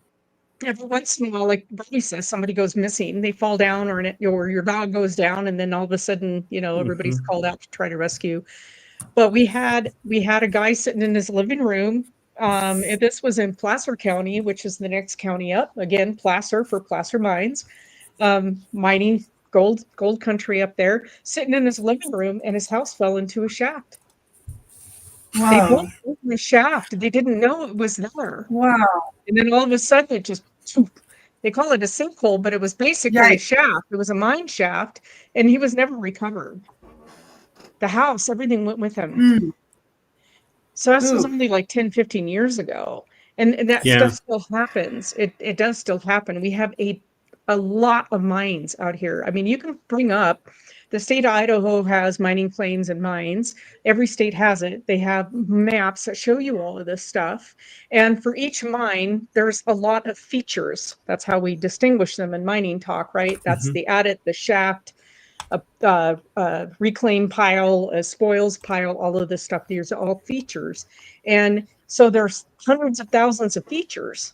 every once in a while, like Bernie says, somebody goes missing. They fall down, or your dog goes down, and then all of a sudden, everybody's called out to try to rescue. But we had a guy sitting in his living room. And this was in Placer County, which is the next county up. Again, Placer for Placer Mines, mining gold country up there. Sitting in his living room, and his house fell into a shaft. They Wow. both went in the shaft. They didn't know it was there. Wow. And then all of a sudden, it just, they call it a sinkhole, but it was basically a Yikes. shaft. It was a mine shaft, and he was never recovered. The house, everything went with him. Mm. So this was Ooh. only like 10, 15 years ago. And that Yeah. stuff still happens. It does still happen. We have a lot of mines out here. I mean, you can bring up the state of Idaho has mining claims and mines. Every state has it. They have maps that show you all of this stuff. And for each mine, there's a lot of features. That's how we distinguish them in mining talk, right? That's the adit, the shaft, a reclaim pile, a spoils pile, all of this stuff. These are all features. And so there's hundreds of thousands of features,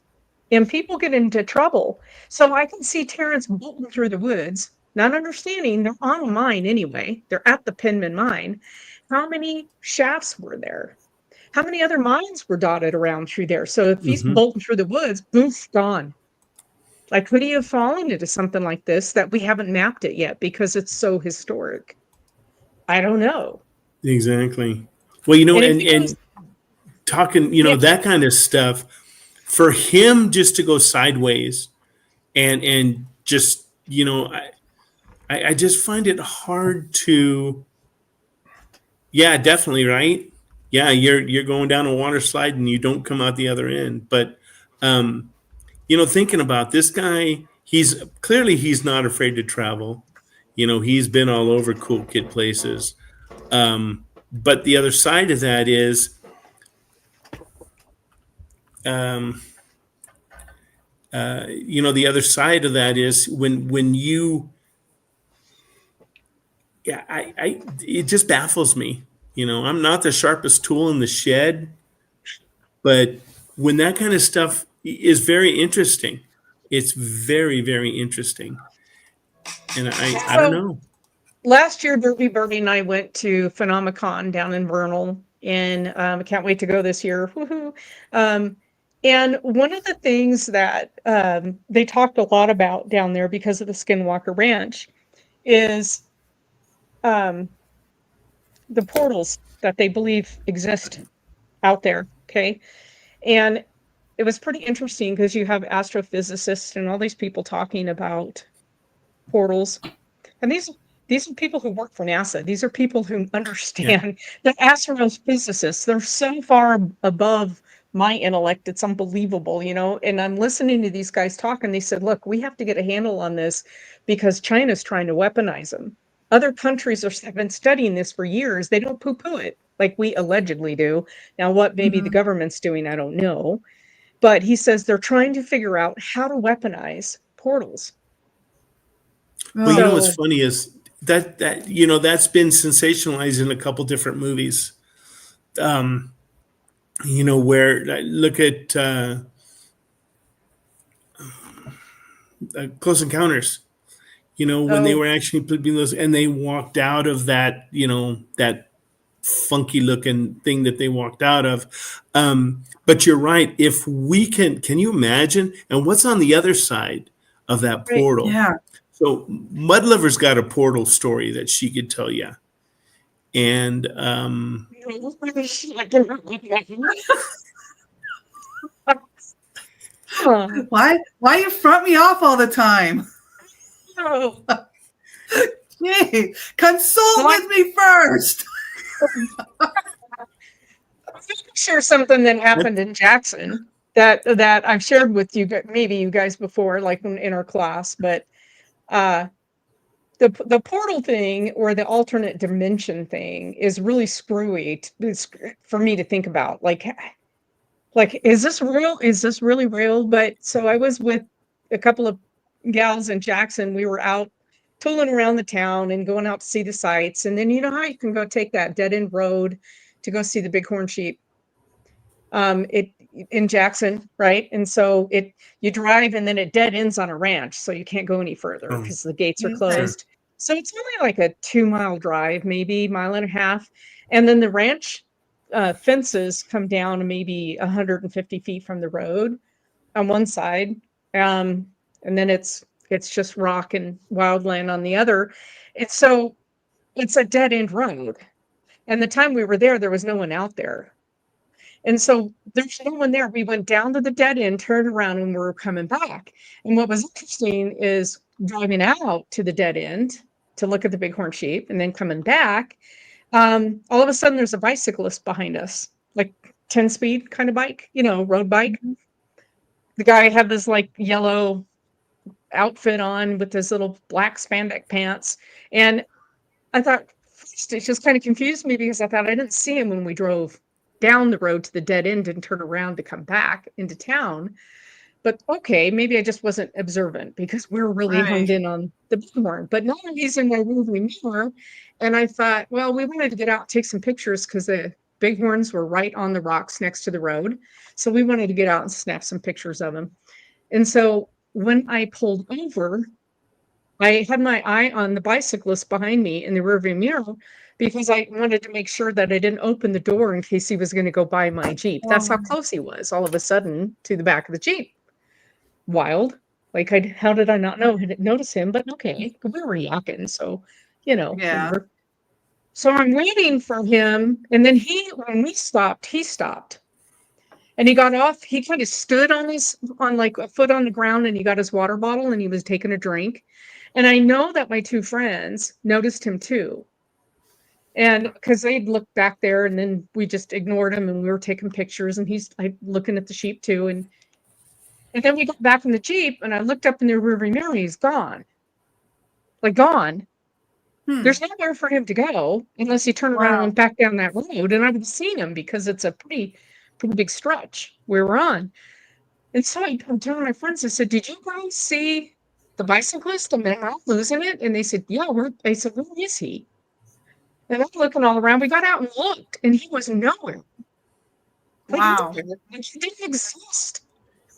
and people get into trouble. So I can see Terrence bolting through the woods, not understanding they're on a mine anyway. They're at the Penman mine. How many shafts were there? How many other mines were dotted around through there? So if he's bolting through the woods, boom's gone. Like, could he have fallen into something like this that we haven't mapped it yet because it's so historic? I don't know. Exactly. Well, And and talking, yeah, that kind of stuff, for him just to go sideways and just, I just find it hard to, yeah, definitely, right? Yeah, you're going down a water slide and you don't come out the other end. But thinking about this guy, he's not afraid to travel. He's been all over cool kid places. But the other side of that is, the other side of that is when you, yeah, it just baffles me. I'm not the sharpest tool in the shed, but when that kind of stuff is very interesting, it's very, very interesting. And I don't so know. last year, Bernie and I went to Phenomicon down in Vernal, and I can't wait to go this year. Woohoo! And one of the things that they talked a lot about down there because of the Skinwalker Ranch is the portals that they believe exist out there. Okay. And it was pretty interesting because you have astrophysicists and all these people talking about portals. And these are people who work for NASA. These are people who understand. They're astrophysicists. They're so far above my intellect. It's unbelievable, And I'm listening to these guys talk, and they said, look, we have to get a handle on this because China's trying to weaponize them. Other countries have been studying this for years. They don't poo-poo it like we allegedly do. Now, what maybe the government's doing, I don't know. But he says they're trying to figure out how to weaponize portals. Well, you know what's So, funny is that you know that's been sensationalized in a couple different movies. Um, you know, where look at Close Encounters. You know, when they oh, were actually putting those, and they walked out of that, you know, that funky looking thing that they walked out of. But you're right. If we can you imagine? And what's on the other side of that right. portal? Yeah. So Mudlover's got a portal story that she could tell you. And Oh, Why you front me off all the time? no. Hey, consult Well, with me first. I'm gonna share something that happened in Jackson that I've shared with you, maybe you guys before, like in our class, but uh, the portal thing or the alternate dimension thing is really screwy for me to think about. Like, is this real? Is this really real? But so I was with a couple of gals in Jackson. We were out tooling around the town and going out to see the sights. And then you know how you can go take that dead end road to go see the bighorn sheep it in Jackson, right? And so it you drive and then it dead ends on a ranch, so you can't go any further oh, because the gates are Okay. sure. closed. So it's only like a 2 mile drive, maybe mile and a half. And then the ranch fences come down maybe 150 feet from the road on one side. Um, and then it's just rock and wildland on the other. And so it's a dead end road. And the time we were there was no one out there. And so there's no one there. We went down to the dead end, turned around, and we were coming back. And what was interesting is driving out to the dead end to look at the bighorn sheep and then coming back. All of a sudden, there's a bicyclist behind us, like 10 speed kind of bike, road bike. Mhm. The guy had this like yellow outfit on with his little black spandex pants. And I thought, first, it just kind of confused me because I thought I didn't see him when we drove down the road to the dead end and turn around to come back into town. But okay, maybe I just wasn't observant because we're really Right. honed in on the bighorn. But now he's in my rearview mirror, and I thought, well, we wanted to get out and take some pictures because the bighorns were right on the rocks next to the road. So we wanted to get out and snap some pictures of them. And so when I pulled over, I had my eye on the bicyclist behind me in the rearview mirror because I wanted to make sure that I didn't open the door in case he was going to go by my Jeep. That's how Oh, close he was all of a sudden to the back of the Jeep. Wild. Like, how did I not notice him? But okay, we were yakking, so yeah. whatever. So I'm waiting for him, and then when we stopped, he stopped. And he got off, he kind of stood on like a foot on the ground, and he got his water bottle and he was taking a drink. And I know that my two friends noticed him too. And because they'd looked back there and then we just ignored him and we were taking pictures and he's looking at the sheep too. And then we got back in the Jeep and I looked up in the rearview mirror, he's gone. Like gone. There's nowhere for him to go unless he turned around and Wow. went back down that road. And I would have seen him because it's a pretty big stretch where we're on. And so I told my friends, I said, did you guys see the bicyclist? Am I not losing it? And they said, yeah, I said, where is he? And I'm looking all around. We got out and looked, and he was nowhere. Like, Wow. nowhere. Like, he didn't exist.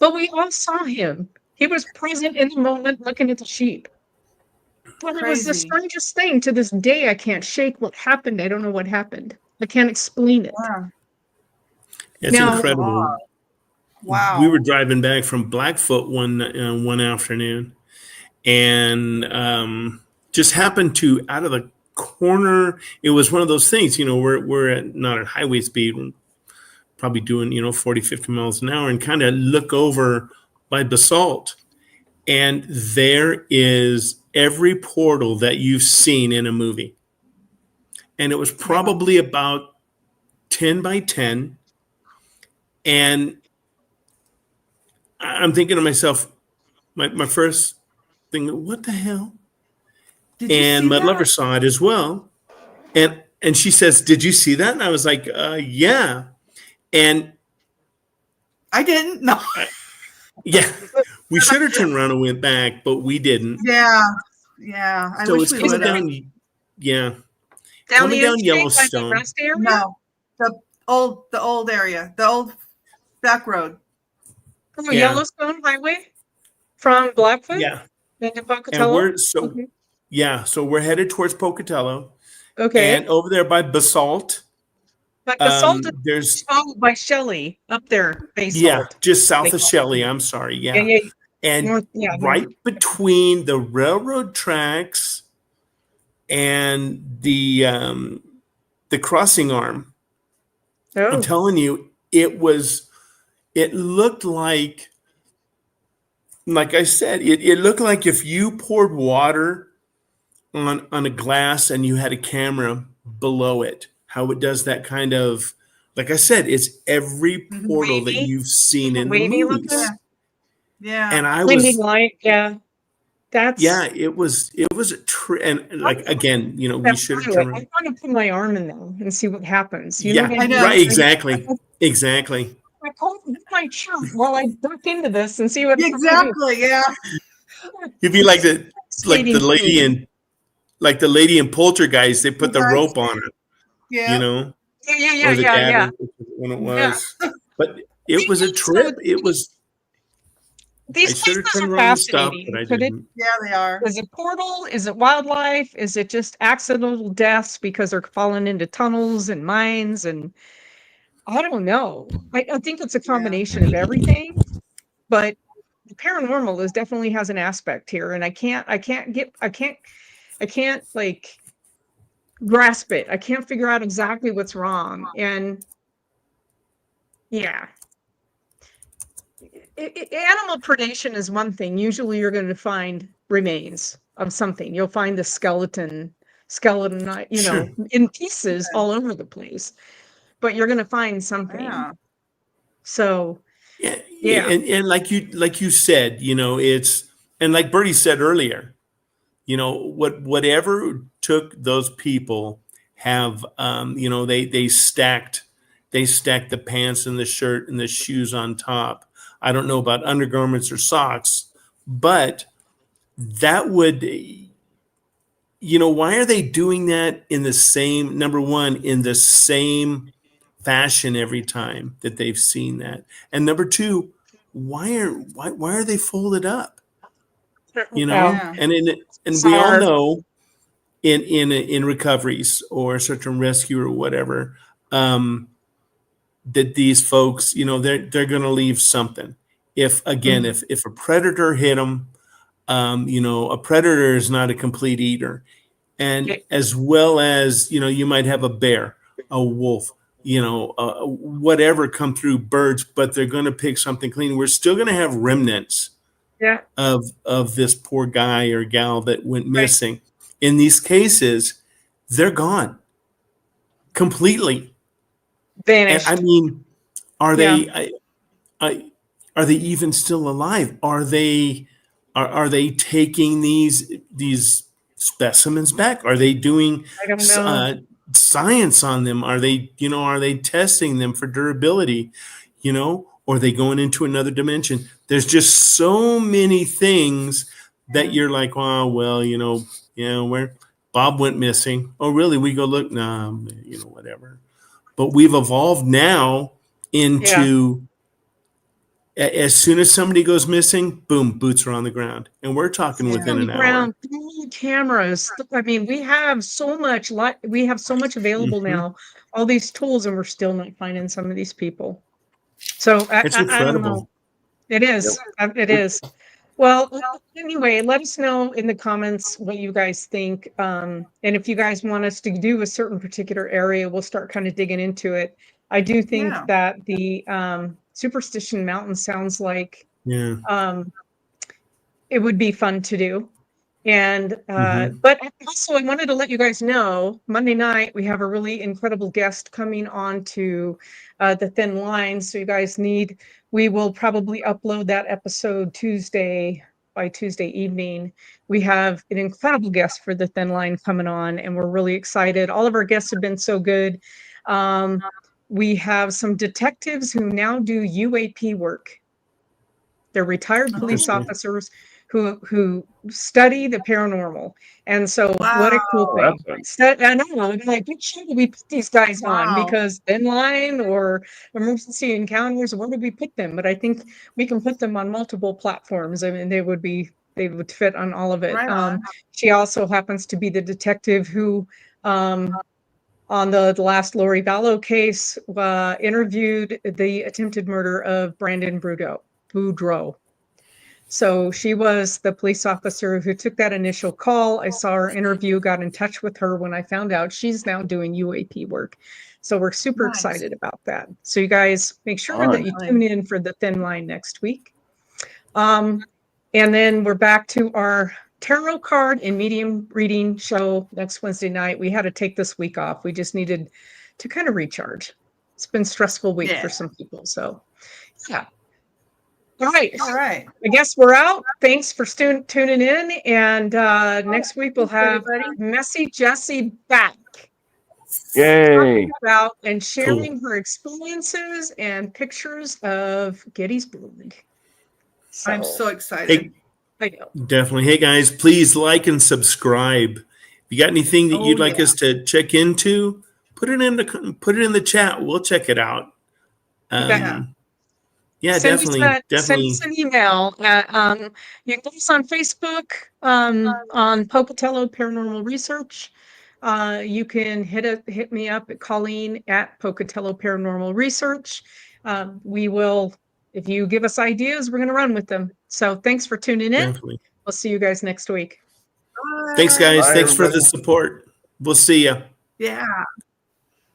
But we all saw him. He was present in the moment looking at the sheep. But it was the Crazy. strangest thing. To this day, I can't shake what happened. I don't know what happened. I can't explain it. Yeah. It's Now, incredible. We were Wow. driving back from Blackfoot one afternoon, and just happened to out of the corner. It was one of those things, we're not at highway speed, we're probably doing 40, 50 miles an hour, and kind of look over by Basalt, and there is every portal that you've seen in a movie, and it was probably about 10 by 10, and I'm thinking to myself, my first thing, what the hell? Did you And see my lover that? saw it as well. And she says, did you see that? And I was like, yeah. And I didn't. No. yeah, we should have turned around and went back, but we didn't. Yeah. Yeah, I So wish it's we coming would have. down, yeah, Down coming the down interstate by the Yellowstone. rest area? No, the old area, the old back road. Oh, Yeah. Yellowstone Highway from Blackfoot Yeah, into and Pocatello? Okay. so we're headed towards Pocatello, Okay. and over there by Basalt, But Basalt is there's by Shelley up there, yeah, Basalt. just south They of call Shelley. I'm sorry, Yeah, yeah, yeah, and north, yeah, right north. between the railroad tracks and the crossing arm. I'm Oh, telling you, it looked like I said, it looked like if you poured water on a glass and you had a camera below it, how it does that kind of, like I said, it's every portal that wavy, you've seen in the wavy looking, movies. Yeah. And I blinding was, light. Yeah, yeah, that's it was a and I like again, we step should have through it. turned I around. want to put my arm in there and see what happens. You know Yeah, what I I mean? know. right, exactly. I call my shirt while I duck into this and see what happens. Exactly. Yeah. You'd be like the Skating lady too. in like the lady in Poltergeist. They put the Guys, rope on her, yeah. or the dad Yeah. when it Yeah. was. But it was a So trip. It was. I these should have places turned are around and stopped, but fascinating. I didn't. Yeah, they are. Is it portal? Is it wildlife? Is it just accidental deaths because they're falling into tunnels and mines? And I don't know. I think it's a Yeah. combination of everything, but the paranormal is definitely has an aspect here. And I can't like grasp it. I can't figure out exactly what's wrong. And yeah, animal predation is one thing. Usually you're going to find remains of something. You'll find the skeleton, Sure. in pieces all over the place, but you're going to find something. Yeah. So, Yeah, yeah, and like you said, it's, and like Bertie said earlier, whatever took those people have, they stacked the pants and the shirt and the shoes on top. I don't know about undergarments or socks, but that would, why are they doing that in the same, number one, in the same fashion every time that they've seen that? And number two, why are they folded up? well, Yeah. And we all bizarre. know in recoveries or search and rescue or whatever, that these folks, they're going to leave something. If again, Mhm. if a predator hit them, a predator is not a complete eater, and Yeah, as well as you might have a bear, a wolf, whatever come through, birds, but they're going to pick something clean. We're still going to have remnants yeah, of this poor guy or gal that went right. missing. In these cases, they're gone completely. And I Vanished. mean, are Yeah, they are they even still alive? Are they taking these specimens back? Are they doing I don't know. science on them? Are they testing them for durability? Or are they going into another dimension? There's just so many things that you're like, oh well, where Bob went missing. Oh really? We go look. Nah, whatever. But we've evolved now Yeah. into, as soon as somebody goes missing, boom, boots are on the ground, and we're talking Yeah. within On the an hour. ground, cameras. I mean, we have so much we have so much available Mhm. now, all these tools, and we're still not finding some of these people. So It's I don't know. incredible. It is. It is. Well, anyway, let us know in the comments what you guys think. And if you guys want us to do a certain particular area, we'll start kind of digging into it. I do think Yeah. that the Superstition Mountain sounds like Yeah. it would be fun to do. And Mhm. but also I wanted to let you guys know Monday night we have a really incredible guest coming on to the Thin Line. So you guys we will probably upload that episode by Tuesday evening. We have an incredible guest for the Thin Line coming on, and we're really excited. All of our guests have been so good. We have some detectives who now do UAP work. They're retired police Interesting. officers who study the paranormal. And so what a cool Wow. thing. I know, I'm like, what show do we put these guys on? Wow. Because Inline or Emergency Encounters, where do we put them? But I think we can put them on multiple platforms. I mean, they would fit on all of it. Right on. She also happens to be the detective who on the last Lori Vallow case, interviewed the attempted murder of Brandon Boudreaux. So she was the police officer who took that initial call. I saw her interview, got in touch with her when I found out she's now doing UAP work. So we're super Nice. excited about that. So you guys make sure that you tune in for the Thin Line next week. And then we're back to our tarot card and medium reading show next Wednesday night. We had to take this week off. We just needed to kind of recharge. It's been a stressful week for some people. So yeah. All right. I guess we're out. Thanks for tuning in. And next week we'll have Messy Jessie back. Yay. About and sharing her experiences and pictures of Gettysburg. So, I'm so excited. I know. Definitely. Hey guys, please like and subscribe. If you got anything that you'd like us to check into, put it in the chat. We'll check it out. Yeah, send definitely. Send us an email. You can get us on Facebook, on Pocatello Paranormal Research. You can hit me up at Colleen at Pocatello Paranormal Research. We will, if you give us ideas, we're going to run with them. So thanks for tuning in. Definitely. We'll see you guys next week. Thanks, guys. Bye, Thanks for everybody. the support. We'll see you. Yeah.